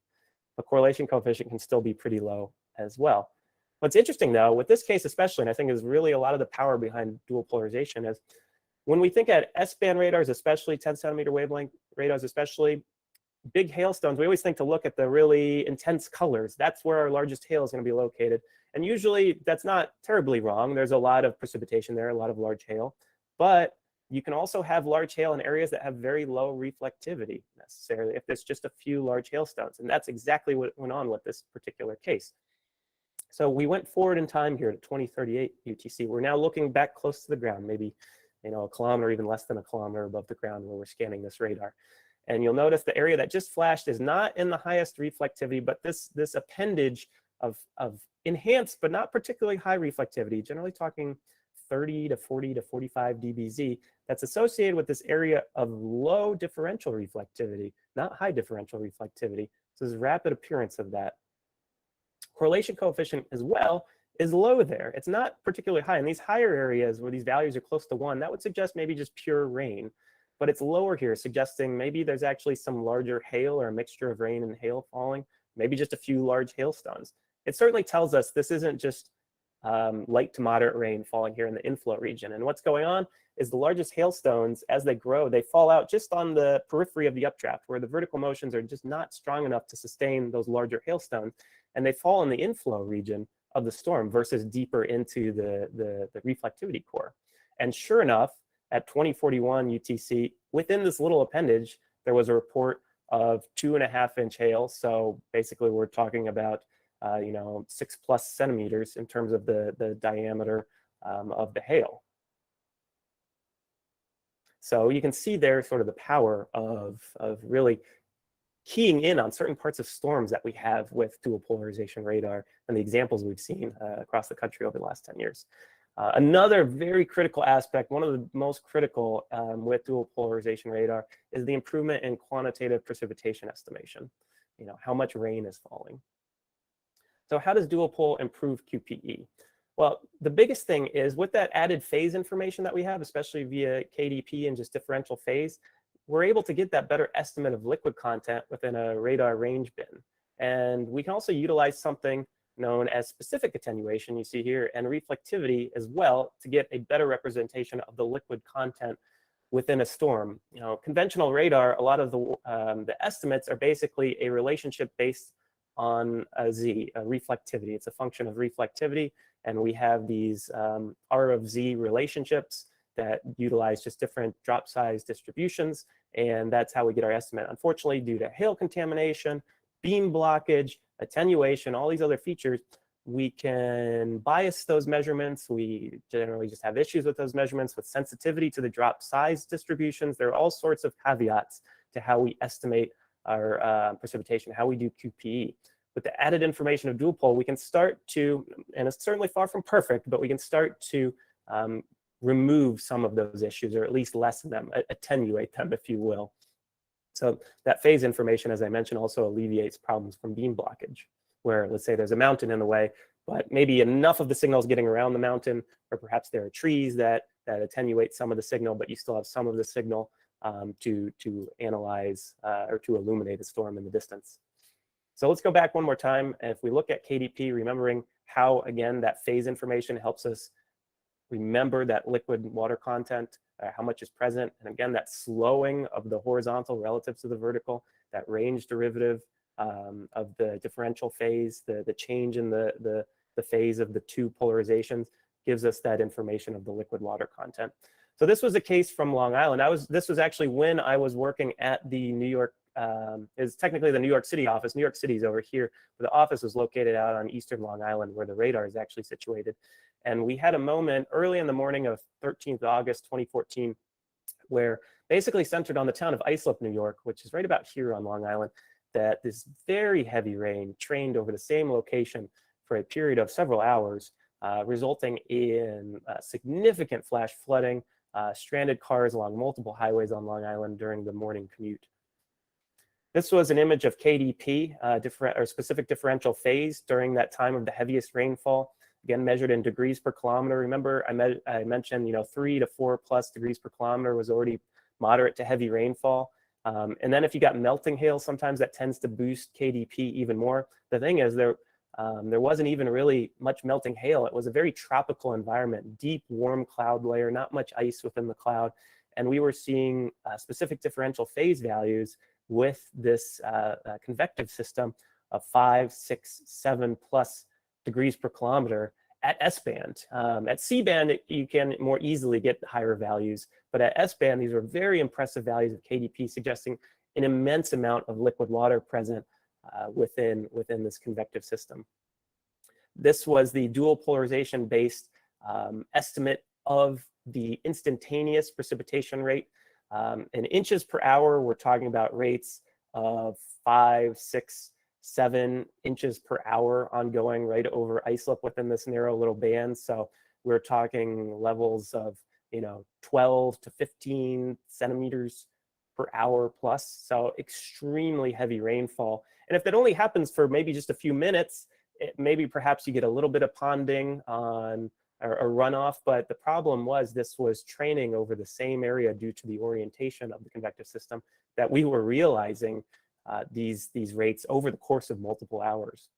But correlation coefficient can still be pretty low as well. What's interesting, though, with this case especially, and I think is really a lot of the power behind dual polarization, is when we think at S-band radars, especially 10 centimeter wavelength radars, especially big hailstones, we always think to look at the really intense colors. That's where our largest hail is going to be located. And usually that's not terribly wrong. There's a lot of precipitation there, a lot of large hail. But you can also have large hail in areas that have very low reflectivity necessarily, if there's just a few large hailstones. And that's exactly what went on with this particular case. So we went forward in time here to 2038 UTC. We're now looking back close to the ground, maybe a kilometer, even less than a kilometer above the ground where we're scanning this radar. And you'll notice the area that just flashed is not in the highest reflectivity, but this appendage of enhanced but not particularly high reflectivity, generally talking 30 to 40 to 45 dBz, that's associated with this area of low differential reflectivity, not high differential reflectivity. So there's rapid appearance of that. Correlation coefficient as well is low there. It's not particularly high. In these higher areas where these values are close to 1, that would suggest maybe just pure rain. But it's lower here, suggesting maybe there's actually some larger hail or a mixture of rain and hail falling, maybe just a few large hailstones. It certainly tells us this isn't just light to moderate rain falling here in the inflow region. And what's going on is the largest hailstones, as they grow, they fall out just on the periphery of the updraft, where the vertical motions are just not strong enough to sustain those larger hailstones. And they fall in the inflow region of the storm versus deeper into the reflectivity core. And sure enough, at 2041 UTC, within this little appendage, there was a report of 2.5-inch hail. So basically, we're talking about 6+ centimeters in terms of the diameter of the hail. So you can see there sort of the power of really keying in on certain parts of storms that we have with dual polarization radar and the examples we've seen across the country over the last 10 years. Another very critical aspect, one of the most critical with dual polarization radar, is the improvement in quantitative precipitation estimation. How much rain is falling. So how does dual pol improve QPE? Well, the biggest thing is with that added phase information that we have, especially via KDP and just differential phase, we're able to get that better estimate of liquid content within a radar range bin. And we can also utilize something known as specific attenuation, you see here, and reflectivity as well, to get a better representation of the liquid content within a storm. Conventional radar, a lot of the estimates are basically a relationship based on a Z, a reflectivity. It's a function of reflectivity, and we have these R of Z relationships that utilize just different drop size distributions, and that's how we get our estimate. Unfortunately, due to hail contamination, beam blockage, attenuation, all these other features, We can bias those measurements. We generally just have issues with those measurements with sensitivity to the drop size distributions. There are all sorts of caveats to how we estimate our precipitation, how we do QPE. With the added information of dual pole, we can start to, and it's certainly far from perfect, but we can start to remove some of those issues, or at least lessen them, attenuate them, if you will. So that phase information, as I mentioned, also alleviates problems from beam blockage, where let's say there's a mountain in the way, but maybe enough of the signal is getting around the mountain, or perhaps there are trees that attenuate some of the signal, but you still have some of the signal to analyze or to illuminate a storm in the distance. So let's go back one more time. If we look at KDP, remembering how, again, that phase information helps us remember that liquid water content, how much is present, and again, that slowing of the horizontal relative to the vertical, that range derivative of the differential phase, the change in the phase of the two polarizations gives us that information of the liquid water content. So this was a case from Long Island. This was actually when I was working at the New York, is technically the New York City office. New York City is over here, but the office is located out on eastern Long Island, where the radar is actually situated. And we had a moment early in the morning of 13th August 2014, where basically centered on the town of Islip, New York, which is right about here on Long Island, that this very heavy rain trained over the same location for a period of several hours, resulting in significant flash flooding, stranded cars along multiple highways on Long Island during the morning commute. This was an image of KDP, specific differential phase during that time of the heaviest rainfall, again measured in degrees per kilometer. Remember, I mentioned 3 to 4+ degrees per kilometer was already moderate to heavy rainfall. And then if you got melting hail, sometimes that tends to boost KDP even more. The thing is, there wasn't even really much melting hail. It was a very tropical environment, deep, warm cloud layer, not much ice within the cloud. And we were seeing specific differential phase values with this convective system of 5, 6, 7+ degrees per kilometer at S-band. At C-band, you can more easily get higher values, but at S-band, these are very impressive values of KDP, suggesting an immense amount of liquid water present within this convective system. This was the dual polarization based estimate of the instantaneous precipitation rate. In inches per hour, we're talking about rates of 5, 6, 7 inches per hour ongoing right over Islip within this narrow little band. So we're talking levels of 12 to 15 centimeters per hour plus. So extremely heavy rainfall. And if that only happens for maybe just a few minutes, maybe perhaps you get a little bit of ponding on or runoff, but the problem was this was training over the same area due to the orientation of the convective system that we were realizing these rates over the course of multiple hours.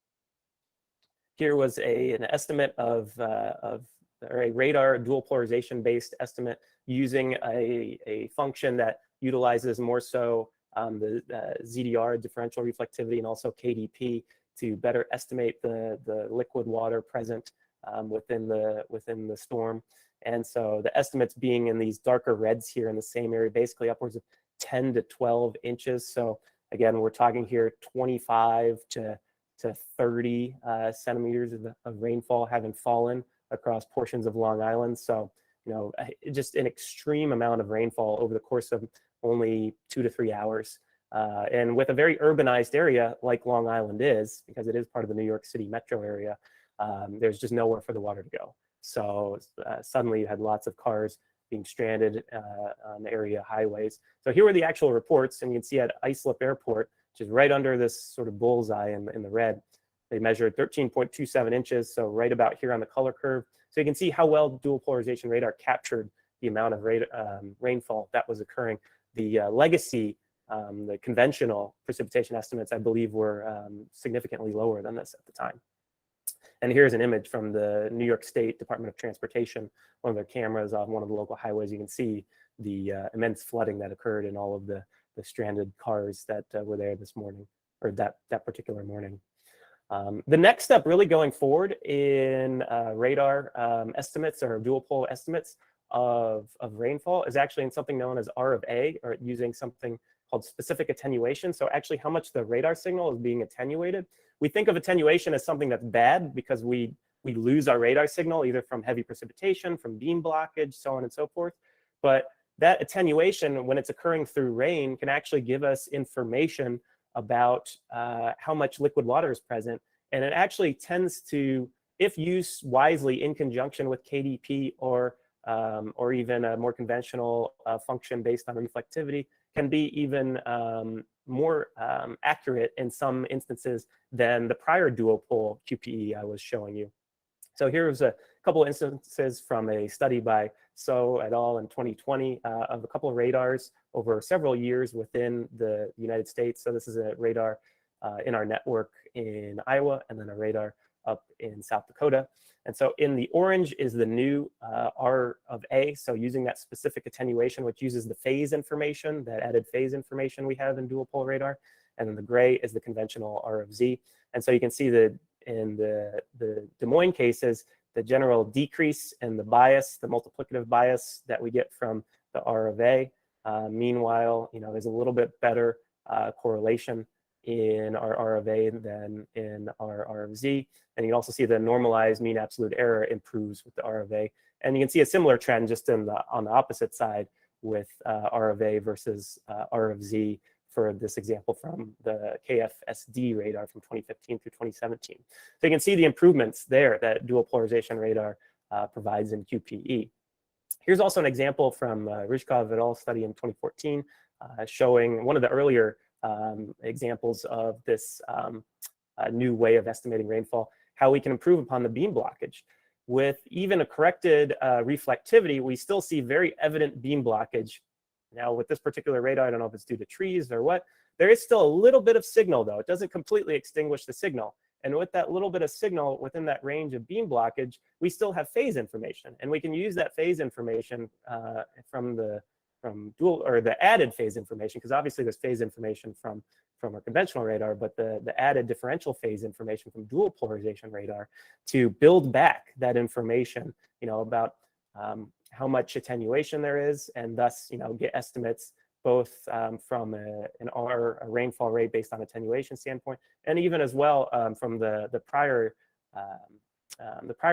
Here was an estimate of or a radar dual polarization based estimate using a function that utilizes more so the ZDR, differential reflectivity, and also KDP to better estimate the liquid water present within the storm. And so the estimates being in these darker reds here in the same area, basically upwards of 10 to 12 inches. So again, we're talking here 25 to 30 centimeters of rainfall having fallen across portions of Long Island. So, just an extreme amount of rainfall over the course of only 2 to 3 hours. And with a very urbanized area like Long Island is, because it is part of the New York City metro area, there's just nowhere for the water to go. So suddenly you had lots of cars being stranded on area highways. So here were the actual reports, and you can see at Islip Airport, which is right under this sort of bullseye in the red, they measured 13.27 inches, so right about here on the color curve. So you can see how well dual polarization radar captured the amount of rainfall that was occurring. The legacy, the conventional precipitation estimates, I believe, were significantly lower than this at the time. And here's an image from the New York State Department of Transportation, one of their cameras on one of the local highways. You can see the immense flooding that occurred in all of the stranded cars that were there this morning, or that particular morning. The next step really going forward in radar estimates or dual pole estimates of rainfall is actually in something known as R of A, or using something called specific attenuation. So actually how much the radar signal is being attenuated. We think of attenuation as something that's bad because we lose our radar signal either from heavy precipitation, from beam blockage, so on and so forth. But that attenuation, when it's occurring through rain, can actually give us information about how much liquid water is present. And it actually tends to, if used wisely in conjunction with KDP or even a more conventional function based on reflectivity, can be even more accurate in some instances than the prior dual pole QPE I was showing you. So here's a couple of instances from a study by So et al. In 2020 of a couple of radars over several years within the United States. So this is a radar in our network in Iowa, and then a radar up in South Dakota. And so in the orange is the new R of A. So using that specific attenuation, which uses the phase information, that added phase information we have in dual pole radar. And then the gray is the conventional R of Z. And so you can see that in the Des Moines cases, the general decrease in the bias, the multiplicative bias that we get from the R of A. Meanwhile, there's a little bit better correlation in our R of A than in our R of Z. And you can also see the normalized mean absolute error improves with the R of A. And you can see a similar trend just on the opposite side with R of A versus R of Z for this example from the KFSD radar from 2015 through 2017. So you can see the improvements there that dual polarization radar provides in QPE. Here's also an example from Ryzhkov et al. Study in 2014 showing one of the earlier examples of this new way of estimating rainfall, how we can improve upon the beam blockage. With even a corrected reflectivity, we still see very evident beam blockage. Now with this particular radar, I don't know if it's due to trees or what, there is still a little bit of signal though. It doesn't completely extinguish the signal. And with that little bit of signal within that range of beam blockage, we still have phase information. And we can use that phase information from the added phase information, because obviously there's phase information from our conventional radar, but the added differential phase information from dual polarization radar to build back that information, about how much attenuation there is, and thus, get estimates both from a rainfall rate based on attenuation standpoint, and even as well from the prior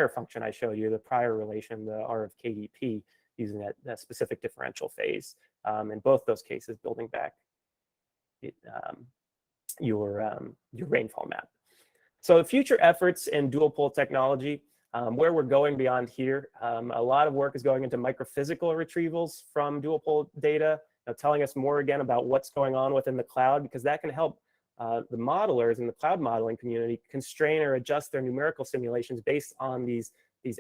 function I showed you, the prior relation, the R of KDP, using that specific differential phase. In both those cases, building back your rainfall map. So future efforts in dual pole technology, where we're going beyond here, a lot of work is going into microphysical retrievals from dual pole data, telling us more again about what's going on within the cloud, because that can help the modelers in the cloud modeling community constrain or adjust their numerical simulations based on these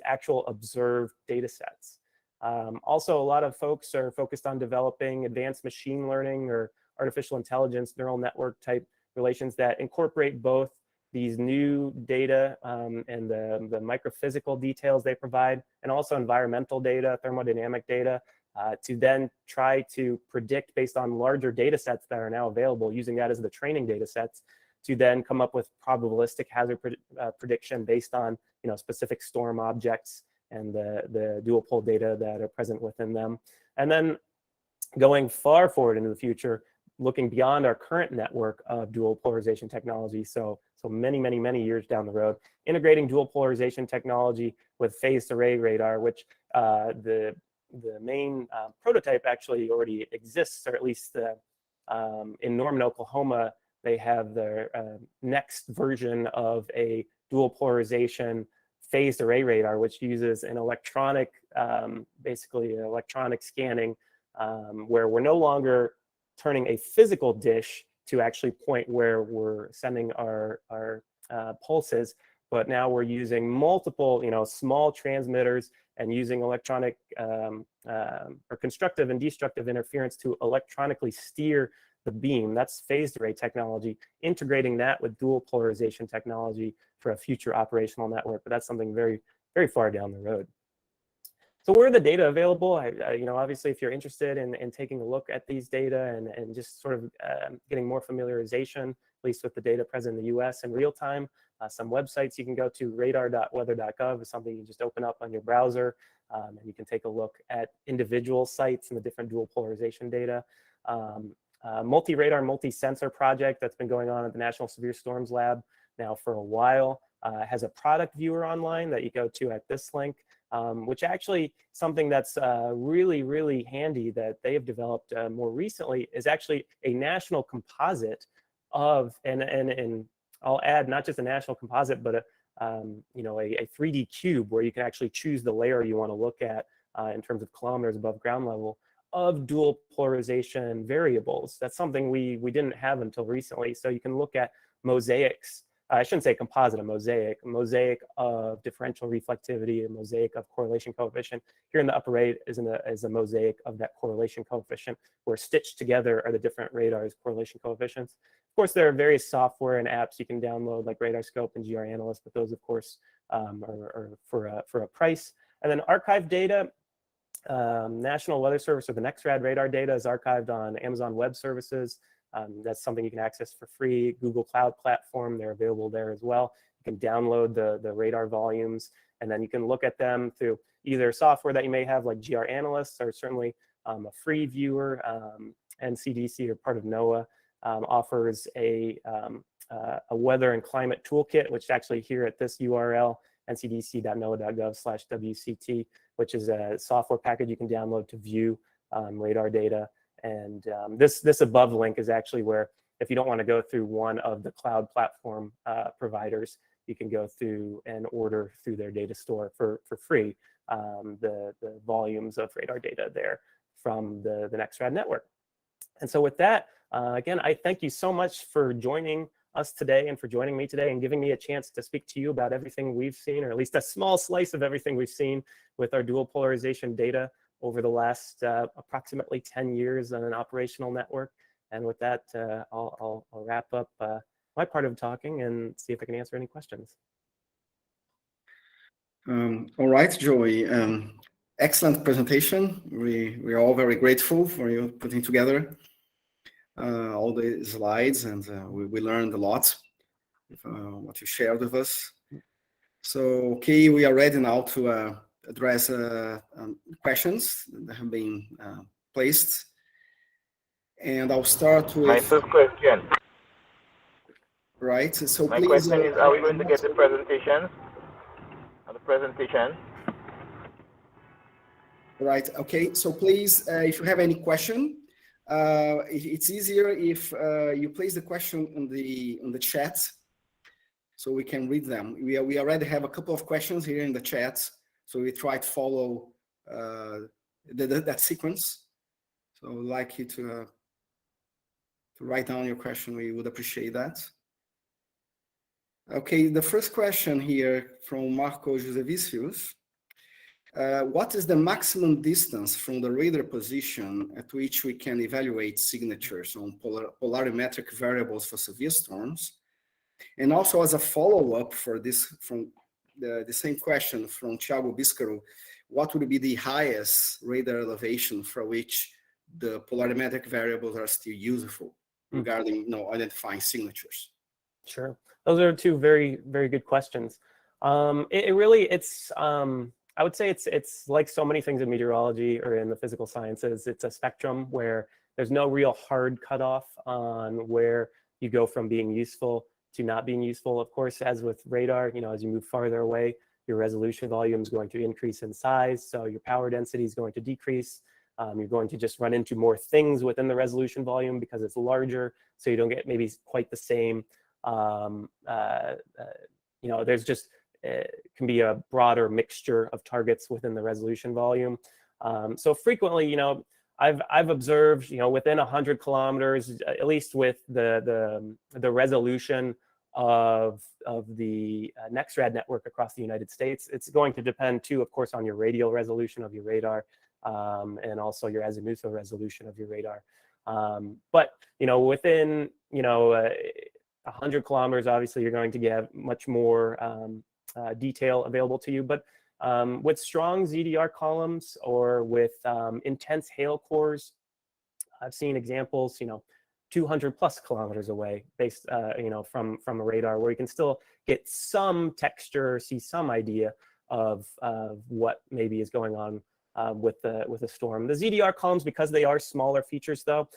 actual observed data sets. Also, a lot of folks are focused on developing advanced machine learning or artificial intelligence, neural network type relations that incorporate both these new data and the microphysical details they provide, and also environmental data, thermodynamic data, to then try to predict based on larger data sets that are now available, using that as the training data sets, to then come up with probabilistic hazard prediction based on specific storm objects and the dual pole data that are present within them. And then going far forward into the future, looking beyond our current network of dual polarization technology, so many years down the road, integrating dual polarization technology with phased array radar, which the main prototype actually already exists, or at least in Norman, Oklahoma, they have their next version of a dual polarization phased array radar, which uses an electronic, basically electronic scanning, where we're no longer turning a physical dish to actually point where we're sending our pulses, but now we're using multiple, small transmitters and using electronic or constructive and destructive interference to electronically steer the beam. That's phased array technology, integrating that with dual polarization technology for a future operational network, but that's something very, very far down the road. So where are the data available? Obviously, if you're interested in taking a look at these data and just sort of getting more familiarization, at least with the data present in the US in real time, some websites you can go to, radar.weather.gov is something you just open up on your browser, and you can take a look at individual sites and the different dual polarization data. multi-radar, multi-sensor project that's been going on at the National Severe Storms Lab now for a while. Has a product viewer online that you go to at this link, which actually something that's really, really handy that they have developed more recently is actually a national composite of, and I'll add not just a national composite, but you know, a 3D cube where you can actually choose the layer you want to look at in terms of kilometers above ground level of dual polarization variables. That's something we didn't have until recently. So you can look at mosaics. I shouldn't say composite, a mosaic of differential reflectivity, a mosaic of correlation coefficient. Here in the upper right is a mosaic of that correlation coefficient, where stitched together are the different radars' correlation coefficients. Of course, there are various software and apps you can download, like RadarScope and GR Analyst, but those, of course, are for a price. And then archive data. National Weather Service, or the NEXRAD radar data, is archived on Amazon Web Services. That's something you can access for free. Google Cloud Platform, they're available there as well. You can download the radar volumes, and then you can look at them through either software that you may have, like GR Analyst, or certainly a free viewer. NCDC, or part of NOAA, offers a weather and climate toolkit, which actually here at this URL, ncdc.noaa.gov/WCT, which is a software package you can download to view radar data. And this above link is actually where, if you don't want to go through one of the cloud platform providers, you can go through and order through their data store for free the volumes of radar data there from the NEXRAD network. And so with that, again, I thank you so much for joining us today and for joining me today and giving me a chance to speak to you about everything we've seen, or at least a small slice of everything we've seen with our dual polarization data over the last approximately 10 years on an operational network. And with that, I'll wrap up my part of talking and see if I can answer any questions. All right, Joey. Excellent presentation. We are all very grateful for you putting together all the slides, and we learned a lot what you shared with us. So, okay, we are ready now to address questions that have been placed. And I'll start with... My first question. Right, so my please... My question is, are we going to get the presentation? Right, okay, so please, if you have any question, it's easier if you place the question in the chat, so we can read them. We already have a couple of questions here in the chat, so we try to follow that sequence. So I'd like you to write down your question. We would appreciate that. Okay, the first question here from Marco Josevicius. What is the maximum distance from the radar position at which we can evaluate signatures on polarimetric variables for severe storms? And also, as a follow-up for this, from the same question from Thiago Biscaro, what would be the highest radar elevation for which the polarimetric variables are still useful regarding identifying signatures? Sure, those are two very, very good questions. I would say it's like so many things in meteorology or in the physical sciences. It's a spectrum where there's no real hard cutoff on where you go from being useful to not being useful. Of course, as with radar, as you move farther away, your resolution volume is going to increase in size, so your power density is going to decrease. You're going to just run into more things within the resolution volume because it's larger, so you don't get maybe quite the same. There's just can be a broader mixture of targets within the resolution volume. So frequently, I've observed, within 100 kilometers, at least with the resolution of the NEXRAD network across the United States. It's going to depend too, of course, on your radial resolution of your radar and also your azimuthal resolution of your radar. But within 100 kilometers, obviously, you're going to get much more detail available to you. But with strong ZDR columns or with intense hail cores, I've seen examples, 200 plus kilometers away based, from a radar, where you can still get some texture, see some idea of what maybe is going on with a storm. The ZDR columns, because they are smaller features though,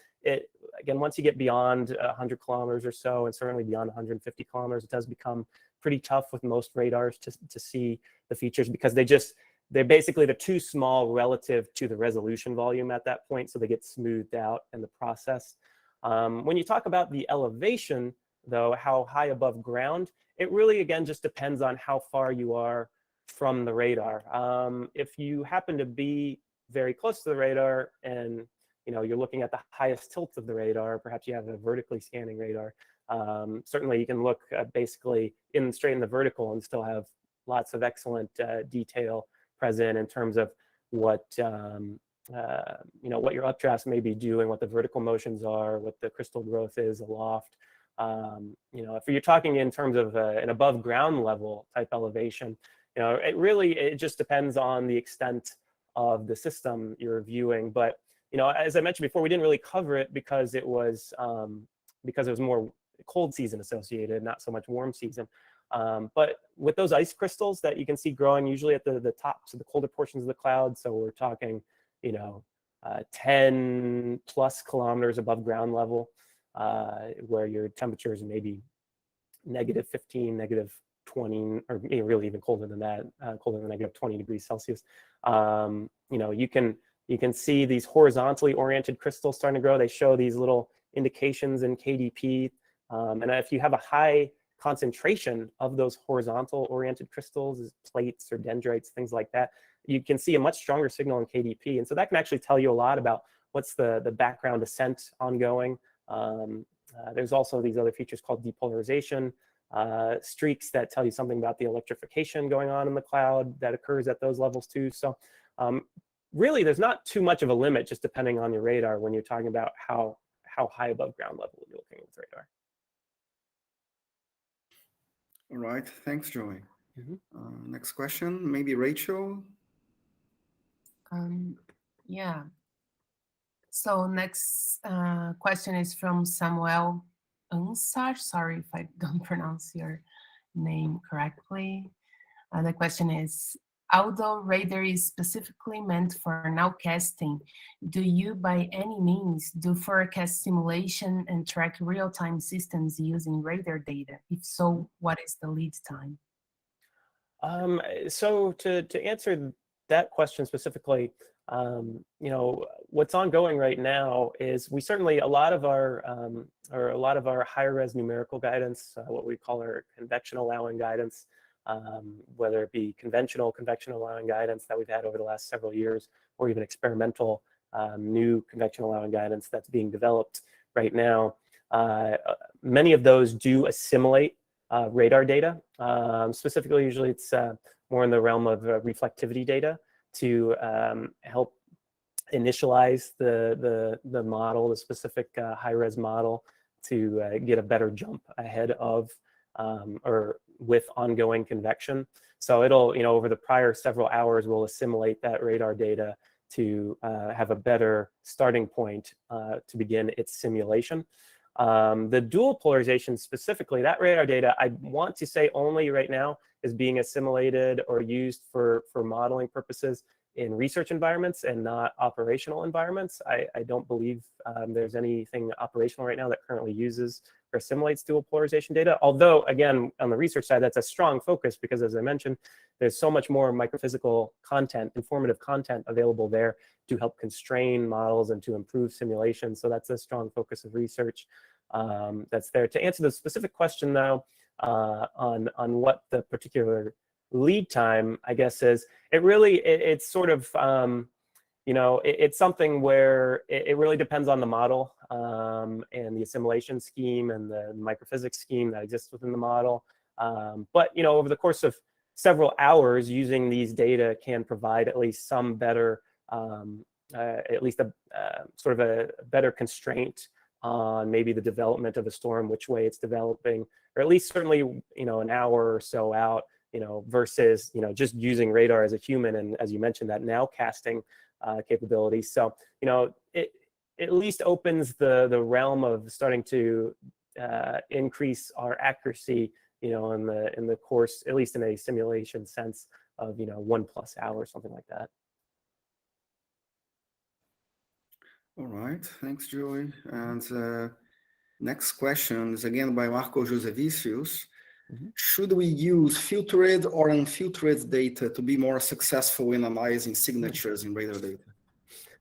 again, once you get beyond 100 kilometers or so, and certainly beyond 150 kilometers, it does become pretty tough with most radars to see the features, because they're basically, they're too small relative to the resolution volume at that point, so they get smoothed out in the process. When you talk about the elevation, though, how high above ground, it really, again, just depends on how far you are from the radar. If you happen to be very close to the radar and you're looking at the highest tilt of the radar, perhaps you have a vertically scanning radar, certainly you can look basically straight in the vertical and still have lots of excellent detail present in terms of what what your updrafts may be doing, what the vertical motions are, what the crystal growth is aloft. If you're talking in terms of an above ground level type elevation, it just depends on the extent of the system you're viewing. But as I mentioned before, we didn't really cover it because it was more cold season associated, not so much warm season. But with those ice crystals that you can see growing usually at the tops of the colder portions of the cloud, so we're talking 10 plus kilometers above ground level, where your temperatures may be -15, -20, or really even colder than that, colder than -20 degrees Celsius. You can see these horizontally oriented crystals starting to grow. They show these little indications in KDP. And if you have a high concentration of those horizontal oriented crystals, plates or dendrites, things like that, you can see a much stronger signal in KDP. And so that can actually tell you a lot about what's the background ascent ongoing. There's also these other features called depolarization, streaks that tell you something about the electrification going on in the cloud that occurs at those levels too. So really, there's not too much of a limit, just depending on your radar when you're talking about how high above ground level you're looking with radar. All right, thanks, Joey. Next question, maybe Rachel. Yeah. So next question is from Samuel Ansar. Sorry if I don't pronounce your name correctly. The question is, although radar is specifically meant for nowcasting, do you by any means do forecast simulation and track real-time systems using radar data? If so, what is the lead time? So to answer that question specifically, what's ongoing right now is we certainly, a lot of our higher res numerical guidance, what we call our convection allowing guidance, whether it be conventional convection allowing guidance that we've had over the last several years, or even experimental new convection allowing guidance that's being developed right now. Many of those do assimilate radar data. Specifically, usually it's more in the realm of reflectivity data to help initialize the model, the specific high-res model, to get a better jump ahead of or with ongoing convection. So it'll, over the prior several hours, we'll assimilate that radar data to have a better starting point to begin its simulation. The dual polarization specifically, that radar data, I want to say only right now is being assimilated or used for modeling purposes in research environments and not operational environments. I don't believe there's anything operational right now that currently uses or assimilates dual polarization data. Although, again, on the research side, that's a strong focus because, as I mentioned, there's so much more microphysical content, informative content available there to help constrain models and to improve simulation. So that's a strong focus of research that's there. To answer the specific question, though, on what the particular lead time, I guess, is, it's sort of, it's something where it really depends on the model and the assimilation scheme and the microphysics scheme that exists within the model. But, over the course of several hours, using these data can provide at least some better, at least a sort of a better constraint on maybe the development of a storm, which way it's developing, or at least certainly, an hour or so out, versus, just using radar as a human. And as you mentioned, that nowcasting capability. So, it at least opens the realm of starting to increase our accuracy, in the course, at least in a simulation sense of, 1+ hours, something like that. All right, thanks, Joey. And next question is again by Marco Josevicius. Should we use filtered or unfiltered data to be more successful in analyzing signatures in radar data?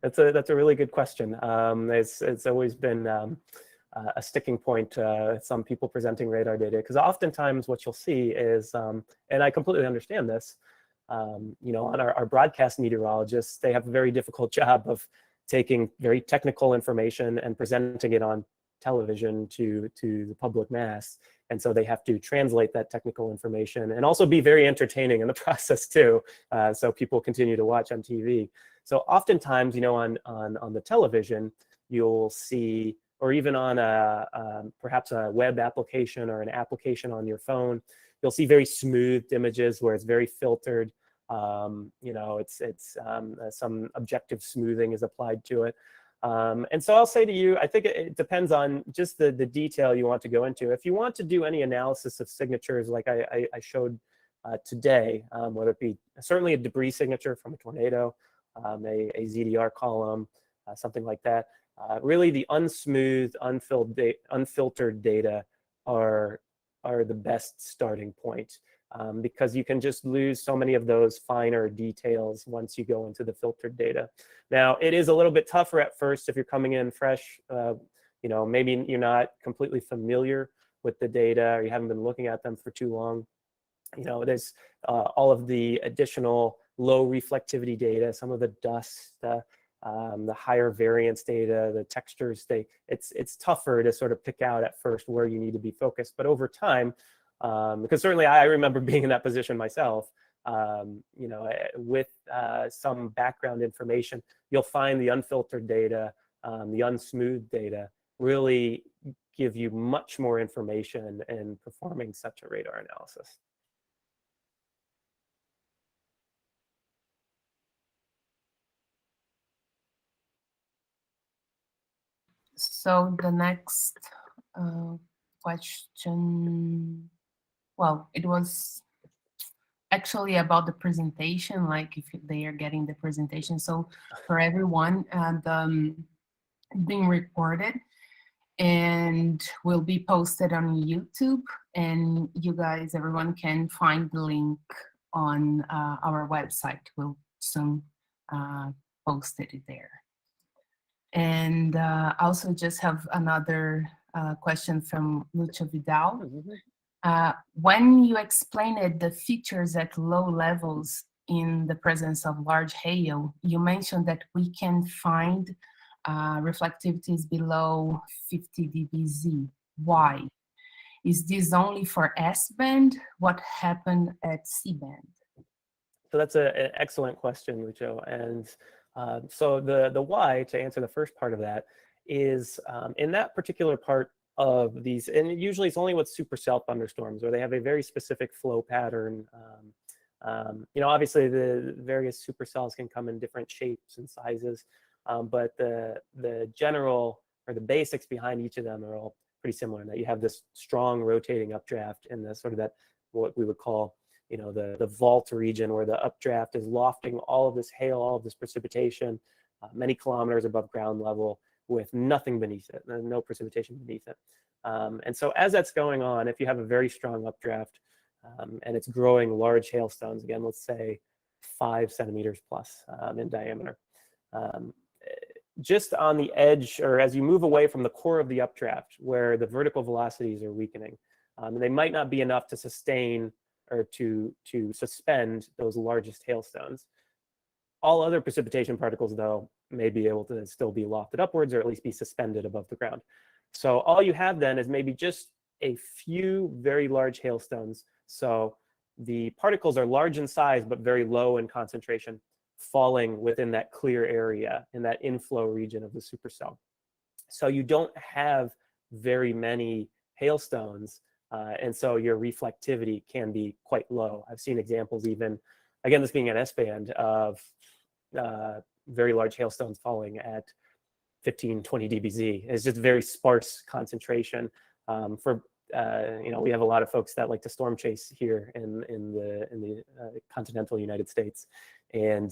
That's a really good question. It's always been a sticking point. Some people presenting radar data, because oftentimes what you'll see is, and I completely understand this, you know, on our broadcast meteorologists, they have a very difficult job of taking very technical information and presenting it on television to the public mass. And so they have to translate that technical information and also be very entertaining in the process too, so people continue to watch on TV. So oftentimes, you know, on the television, you'll see, or even on perhaps a web application or an application on your phone, you'll see very smoothed images where it's very filtered. You know, some objective smoothing is applied to it. And so I'll say to you, I think it depends on just the detail you want to go into. If you want to do any analysis of signatures like I showed today, whether it be certainly a debris signature from a tornado, a ZDR column, something like that, really the unsmoothed, unfiltered data are the best starting point. Because you can just lose so many of those finer details once you go into the filtered data. Now, it is a little bit tougher at first if you're coming in fresh. You know, maybe you're not completely familiar with the data or you haven't been looking at them for too long. You know, there's all of the additional low reflectivity data, some of the dust, the higher variance data, the textures. It's tougher to sort of pick out at first where you need to be focused. But over time, because certainly I remember being in that position myself, you know, with some background information, you'll find the unfiltered data, the unsmoothed data really give you much more information in performing such a radar analysis. So the next question, well, it was actually about the presentation, like if they are getting the presentation. So for everyone, being recorded and will be posted on YouTube, and you guys, everyone can find the link on our website. We'll soon post it there. And also just have another question from Lucha Vidal. When you explained the features at low levels in the presence of large hail, you mentioned that we can find reflectivities below 50 dBz. Why? Is this only for S-band? What happened at C-band? So that's an excellent question, Lucho. And so the why, to answer the first part of that, is in that particular part of these, and usually it's only with supercell thunderstorms where they have a very specific flow pattern. You know, obviously the various supercells can come in different shapes and sizes, but the general or the basics behind each of them are all pretty similar in that you have this strong rotating updraft in the sort of that, what we would call, you know, the vault region where the updraft is lofting all of this hail, all of this precipitation, many kilometers above ground level with nothing beneath it, no precipitation beneath it. And so as that's going on, if you have a very strong updraft and it's growing large hailstones, again, let's say 5 centimeters plus in diameter, just on the edge, or as you move away from the core of the updraft where the vertical velocities are weakening, and they might not be enough to sustain or to suspend those largest hailstones. All other precipitation particles, though, may be able to still be lofted upwards or at least be suspended above the ground. So all you have then is maybe just a few very large hailstones. So the particles are large in size but very low in concentration, falling within that clear area in that inflow region of the supercell. So you don't have very many hailstones, and so your reflectivity can be quite low. I've seen examples even, again, this being an S-band, of very large hailstones falling at 15, 20 dBz. It's just very sparse concentration. You know, we have a lot of folks that like to storm chase here in the continental United States, and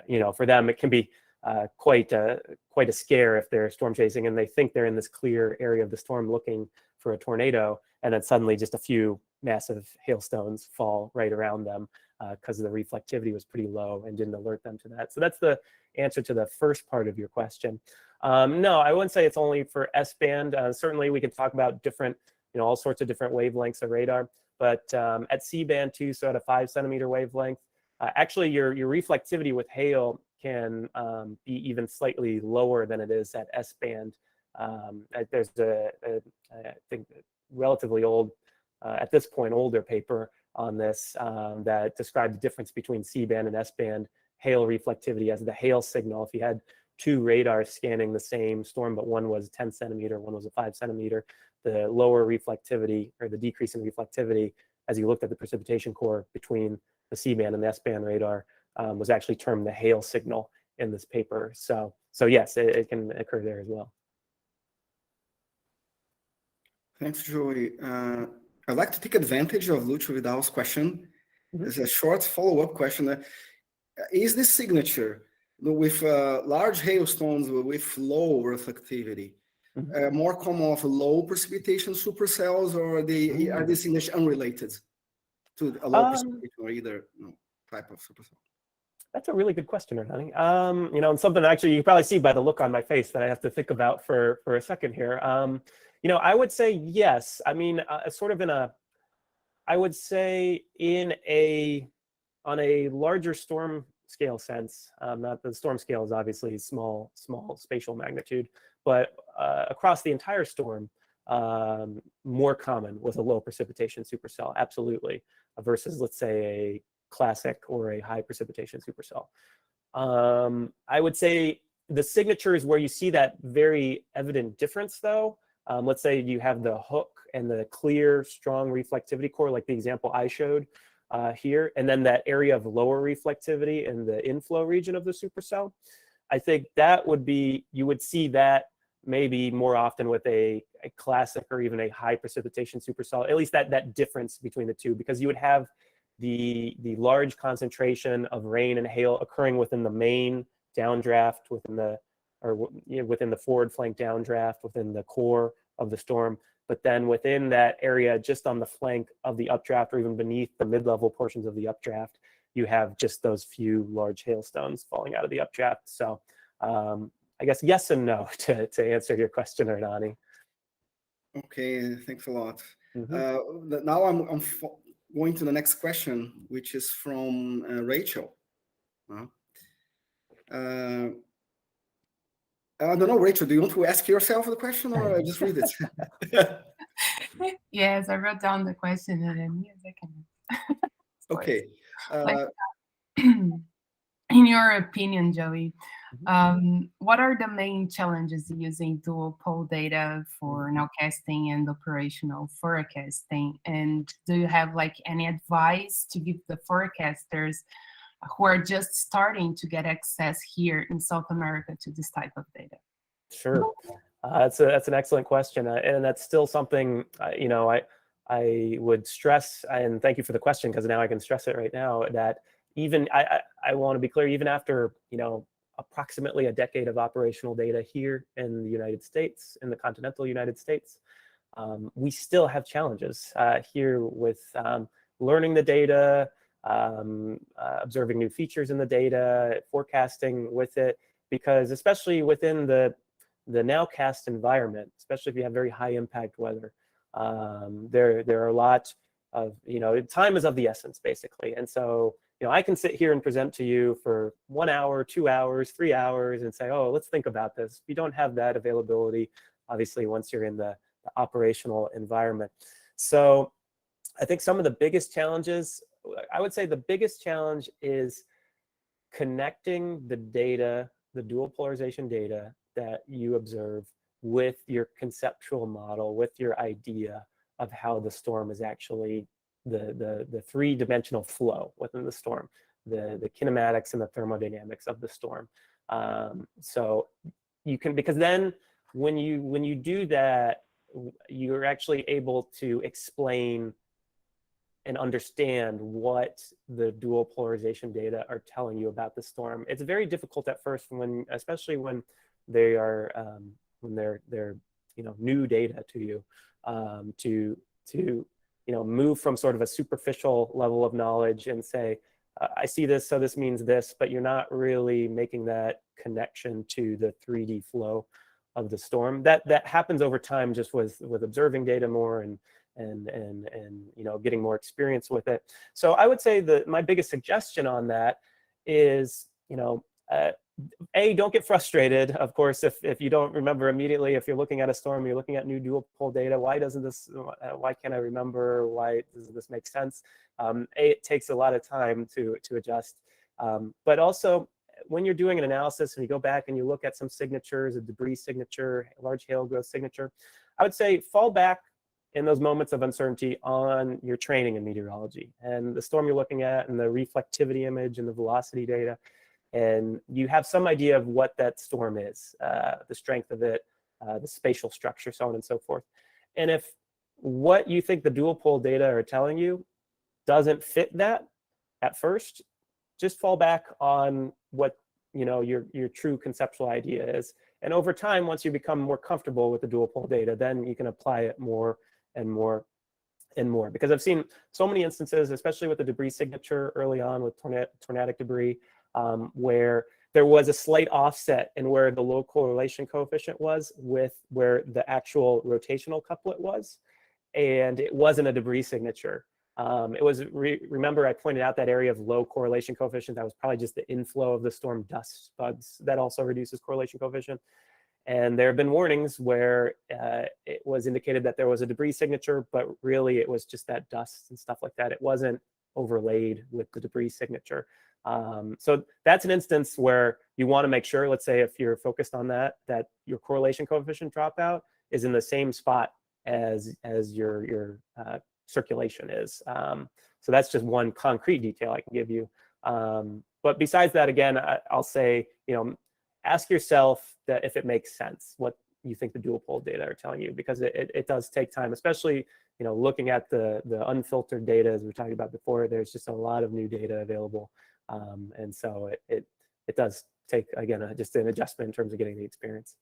you know, for them it can be quite a scare if they're storm chasing and they think they're in this clear area of the storm looking for a tornado, and then suddenly just a few massive hailstones fall right around them because the reflectivity was pretty low and didn't alert them to that. So that's the answer to the first part of your question. No, I wouldn't say it's only for S-band. Certainly we could talk about different, all sorts of different wavelengths of radar, but at C-band too, so at a 5 centimeter wavelength, actually your reflectivity with hail can be even slightly lower than it is at S-band. There's I think relatively old, at this point, older paper on this that described the difference between C-band and S-band hail reflectivity as the hail signal. If you had two radars scanning the same storm, but one was 10 centimeter, one was a 5 centimeter, the lower reflectivity or the decrease in reflectivity as you looked at the precipitation core between the C-band and the S-band radar was actually termed the hail signal in this paper. So yes, it can occur there as well. Thanks, Joey. I'd like to take advantage of Lucio Vidal's question. There's a short follow-up question. Is this signature with large hailstones with low reflectivity more common of low precipitation supercells, or are these signatures unrelated to a low precipitation or either type of supercell? That's a really good question, Hernani. And something actually you can probably see by the look on my face that I have to think about for a second here. I would say yes. I mean, sort of I would say on a larger storm scale sense, not the storm scale is obviously small spatial magnitude, but across the entire storm, more common with a low precipitation supercell, absolutely, versus let's say a classic or a high precipitation supercell. I would say the signatures where you see that very evident difference though, let's say you have the hook and the clear, strong reflectivity core, like the example I showed here, and then that area of lower reflectivity in the inflow region of the supercell. I think that would be, you would see that maybe more often with a classic or even a high precipitation supercell, at least that difference between the two, because you would have the large concentration of rain and hail occurring within the main downdraft, within the forward flank downdraft, within the core of the storm. But then within that area, just on the flank of the updraft or even beneath the mid-level portions of the updraft, you have just those few large hailstones falling out of the updraft. So I guess yes and no to answer your question, Hernani. Okay, thanks a lot. Now I'm going to the next question, which is from Rachel. I don't know, Rachel, do you want to ask yourself the question or just read it? Yes, I wrote down the question and then yes, I can. Okay. In your opinion, Joey, what are the main challenges using dual-pol data for nowcasting and operational forecasting? And do you have any advice to give the forecasters who are just starting to get access here in South America to this type of data? Sure, that's an excellent question, and that's still something I would stress, and thank you for the question because now I can stress it right now, that even I want to be clear, even after approximately a decade of operational data here in the United States, in the continental United States, we still have challenges here with learning the data, observing new features in the data, forecasting with it, because especially within the nowcast environment, especially if you have very high impact weather, there are a lot of, time is of the essence basically. And so, I can sit here and present to you for 1 hour, 2 hours, 3 hours and say, oh, let's think about this. You don't have that availability, obviously, once you're in the operational environment. So I think some of the biggest challenges, I would say the biggest challenge is connecting the data, the dual polarization data that you observe with your conceptual model, with your idea of how the storm is actually the three-dimensional flow within the storm, the kinematics and the thermodynamics of the storm. So you can, because then when you do that, you're actually able to explain and understand what the dual polarization data are telling you about the storm. It's very difficult at first, especially when they are they're new data to you, to move from sort of a superficial level of knowledge and say, I see this, so this means this, but you're not really making that connection to the 3D flow of the storm. That happens over time, just with observing data more and getting more experience with it. So I would say that my biggest suggestion on that is, don't get frustrated. Of course, if you don't remember immediately, if you're looking at a storm, you're looking at new dual pole data, why can't I remember? Why doesn't this make sense? It takes a lot of time to adjust. But also, when you're doing an analysis and you go back and you look at some signatures, a debris signature, a large hail growth signature, I would say fall back in those moments of uncertainty on your training in meteorology and the storm you're looking at and the reflectivity image and the velocity data. And you have some idea of what that storm is, the strength of it, the spatial structure, so on and so forth. And if what you think the dual pole data are telling you doesn't fit that at first, just fall back on what your true conceptual idea is. And over time, once you become more comfortable with the dual pole data, then you can apply it more and more and more. Because I've seen so many instances, especially with the debris signature early on with tornadic debris, where there was a slight offset in where the low correlation coefficient was with where the actual rotational couplet was, and it wasn't a debris signature. It was, remember I pointed out that area of low correlation coefficient, that was probably just the inflow of the storm dust bugs that also reduces correlation coefficient. And there have been warnings where it was indicated that there was a debris signature, but really it was just that dust and stuff like that. It wasn't overlaid with the debris signature. So that's an instance where you want to make sure, let's say if you're focused on that your correlation coefficient dropout is in the same spot as your circulation is. So that's just one concrete detail I can give you. But besides that, again, I'll say, ask yourself that if it makes sense, what you think the dual pole data are telling you, because it does take time, especially, looking at the unfiltered data, as we were talking about before. There's just a lot of new data available. And so it does take, again, just an adjustment in terms of getting the experience.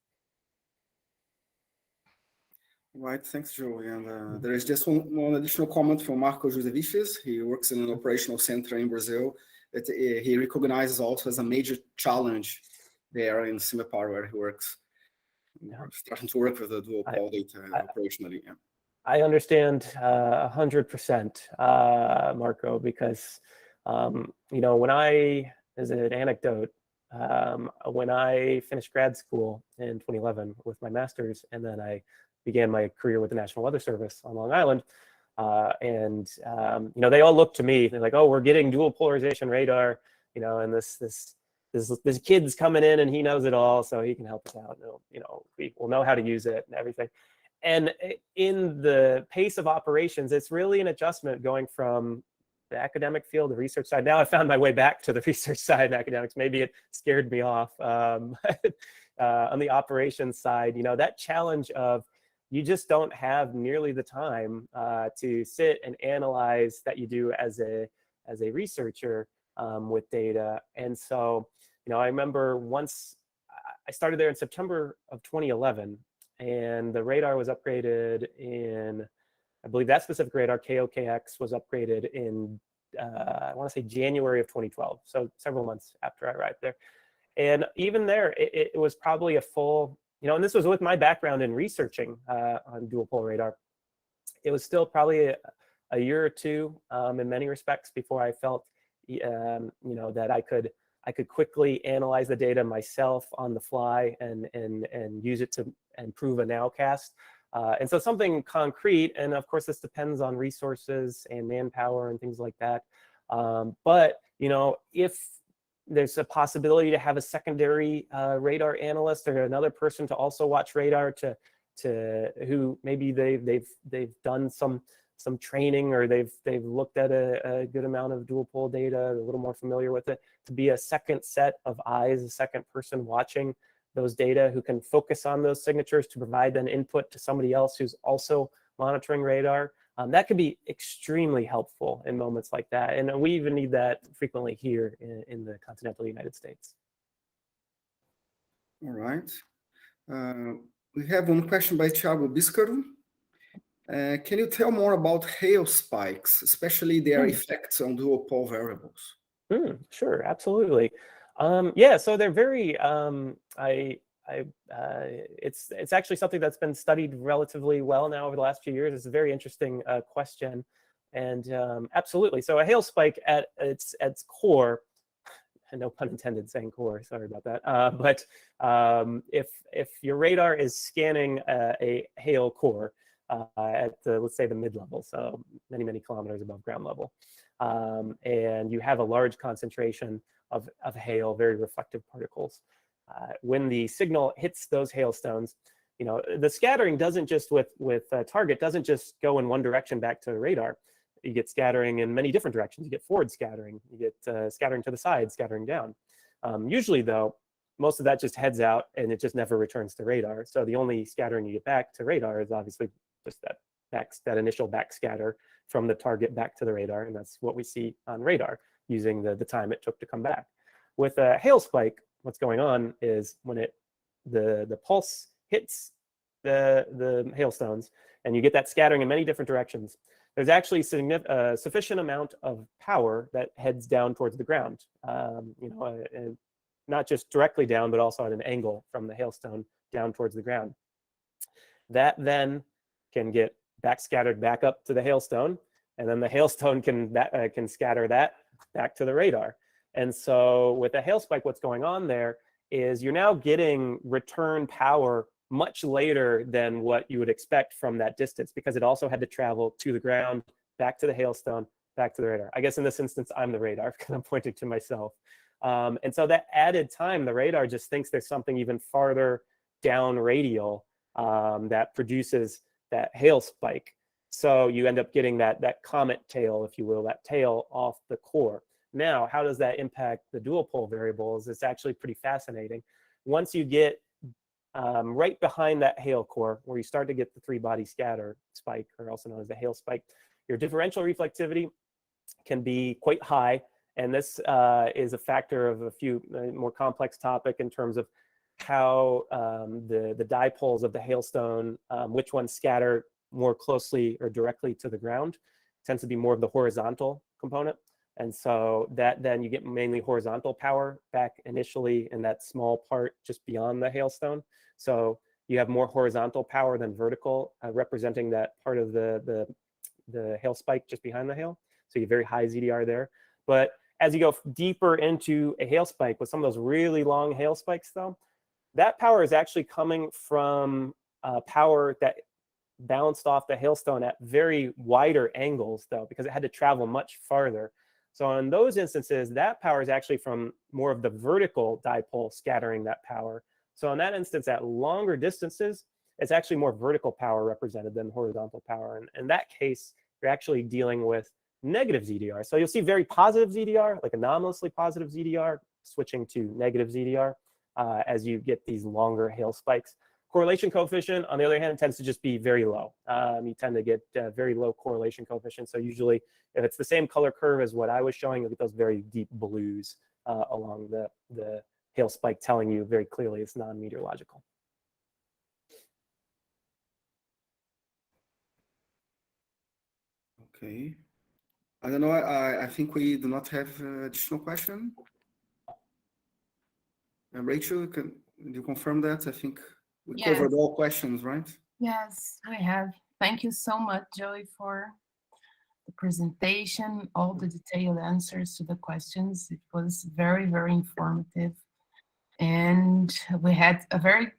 Right, thanks, Joe. And there is just one additional comment from Marco Joseviches. He works in an operational center in Brazil that he recognizes also as a major challenge there in Simepar where he works. Yeah. Starting to work with the dual pole data operationally. Yeah. I understand 100%, Marco, because as an anecdote, when I finished grad school in 2011 with my master's, and then I began my career with the National Weather Service on Long Island, they all look to me. They're like, "Oh, we're getting dual polarization radar, and this kid's coming in and he knows it all, so he can help us out. We will know how to use it and everything." And in the pace of operations, it's really an adjustment going from the academic field, the research side. Now I found my way back to the research side in academics. Maybe it scared me off. On the operations side, that challenge of you just don't have nearly the time to sit and analyze that you do as a researcher with data. And so, I remember once I started there in September of 2011, and the radar was upgraded in, I believe that specific radar, KOKX, was upgraded in, I want to say January of 2012. So several months after I arrived there. And even there, it was probably a full, and this was with my background in researching on dual pole radar. It was still probably a year or two in many respects before I felt, that I could quickly analyze the data myself on the fly and use it to improve a nowcast. And so something concrete, and of course this depends on resources and manpower and things like that. But if there's a possibility to have a secondary radar analyst or another person to also watch radar to who maybe they've done some training, or they've looked at a good amount of dual pole data, a little more familiar with it, to be a second set of eyes, a second person watching those data who can focus on those signatures to provide an input to somebody else who's also monitoring radar. That can be extremely helpful in moments like that. And we even need that frequently here in the continental United States. All right. We have one question by Thiago Biscaro. Can you tell more about hail spikes, especially their effects on dual-pole variables? Sure, absolutely. Yeah, so they're very, it's actually something that's been studied relatively well now over the last few years. It's a very interesting question. And absolutely, so a hail spike at its core, no pun intended saying core, sorry about that. But if your radar is scanning a hail core at let's say the mid-level, so many, many kilometers above ground level, and you have a large concentration of hail, very reflective particles, when the signal hits those hailstones, you know, the scattering doesn't just with target doesn't just go in one direction back to the radar. You get scattering in many different directions. You get forward scattering. You get scattering to the side, scattering down. Usually, though, most of that just heads out and it just never returns to radar. So the only scattering you get back to radar is obviously just that initial backscatter from the target back to the radar, and that's what we see on radar using the time it took to come back. With a hail spike, what's going on is when the pulse hits the hailstones and you get that scattering in many different directions, there's actually sufficient amount of power that heads down towards the ground. You know, not just directly down, but also at an angle from the hailstone down towards the ground. That then can get backscattered back up to the hailstone, and then the hailstone can scatter that back to the radar. And so with a hail spike, what's going on there is you're now getting return power much later than what you would expect from that distance, because it also had to travel to the ground, back to the hailstone, back to the radar. I guess in this instance, I'm the radar because I'm pointing to myself. And so that added time, the radar just thinks there's something even farther down radial that produces that hail spike. So you end up getting that comet tail, if you will, that tail off the core. Now, how does that impact the dual pole variables? It's actually pretty fascinating. Once you get right behind that hail core, where you start to get the three-body scatter spike, or also known as the hail spike, your differential reflectivity can be quite high. And this is a factor of a few more complex topic in terms of how the dipoles of the hailstone, which ones scatter more closely or directly to the ground, tends to be more of the horizontal component. And so that then you get mainly horizontal power back initially in that small part just beyond the hailstone. So you have more horizontal power than vertical, representing that part of the hail spike just behind the hail. So you have very high ZDR there. But as you go deeper into a hail spike with some of those really long hail spikes, though, that power is actually coming from power that bounced off the hailstone at very wider angles, though, because it had to travel much farther. So in those instances, that power is actually from more of the vertical dipole scattering that power. So in that instance, at longer distances, it's actually more vertical power represented than horizontal power. And in that case, you're actually dealing with negative ZDR. So you'll see very positive ZDR, like anomalously positive ZDR, switching to negative ZDR as you get these longer hail spikes. Correlation coefficient, on the other hand, tends to just be very low. You tend to get very low correlation coefficient. So usually, if it's the same color curve as what I was showing, you'll get those very deep blues along the hail spike, telling you very clearly it's non-meteorological. Okay. I don't know. I think we do not have additional question. Rachel, can you confirm that? I think we covered all questions, right? Yes, we have. Thank you so much, Joey, for the presentation, all the detailed answers to the questions. It was very, very informative. And we had a very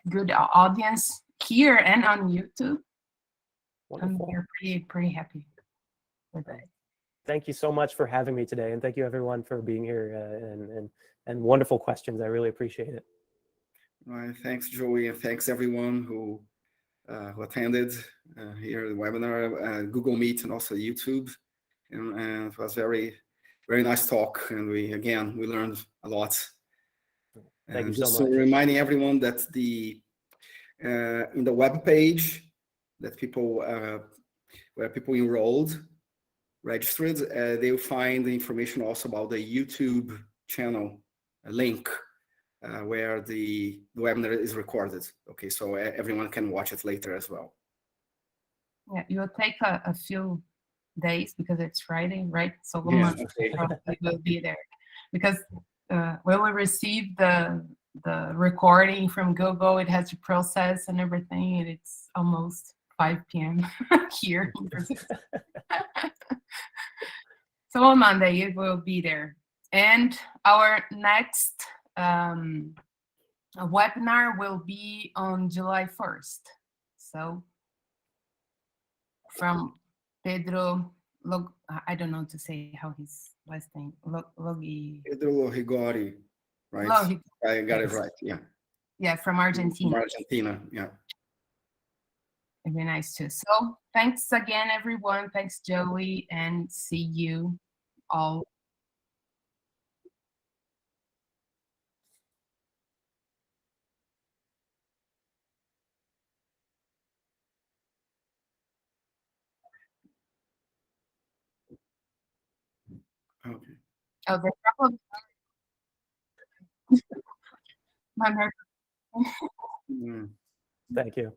good audience here and on YouTube. Wonderful. And we're pretty happy with that. Thank you so much for having me today, and thank you everyone for being here and wonderful questions. I really appreciate it. All right, thanks, Joey, and thanks everyone who attended here at the webinar, Google Meet, and also YouTube. And it was very, very nice talk, and we learned a lot. Thank you just so much. Reminding everyone that in the web page that people where people enrolled, registered, they will find the information also about the YouTube channel link where the webinar is recorded. Okay, so everyone can watch it later as well. Yeah, it will take a few days because it's Friday, right? So Yeah, okay. Probably will be there because when we receive the recording from Google, it has to process and everything, and it's almost 5 p.m. here in Brazil. So on Monday it will be there, and our next webinar will be on July 1st. So from Pedro, I don't know to say how his last name, Pedro Rigori, right? I got it right, yeah. Yeah, from Argentina. From Argentina, yeah. It'd be nice too. So thanks again, everyone. Thanks, Joey, and see you all. Okay. Oh, the problem. My Thank you.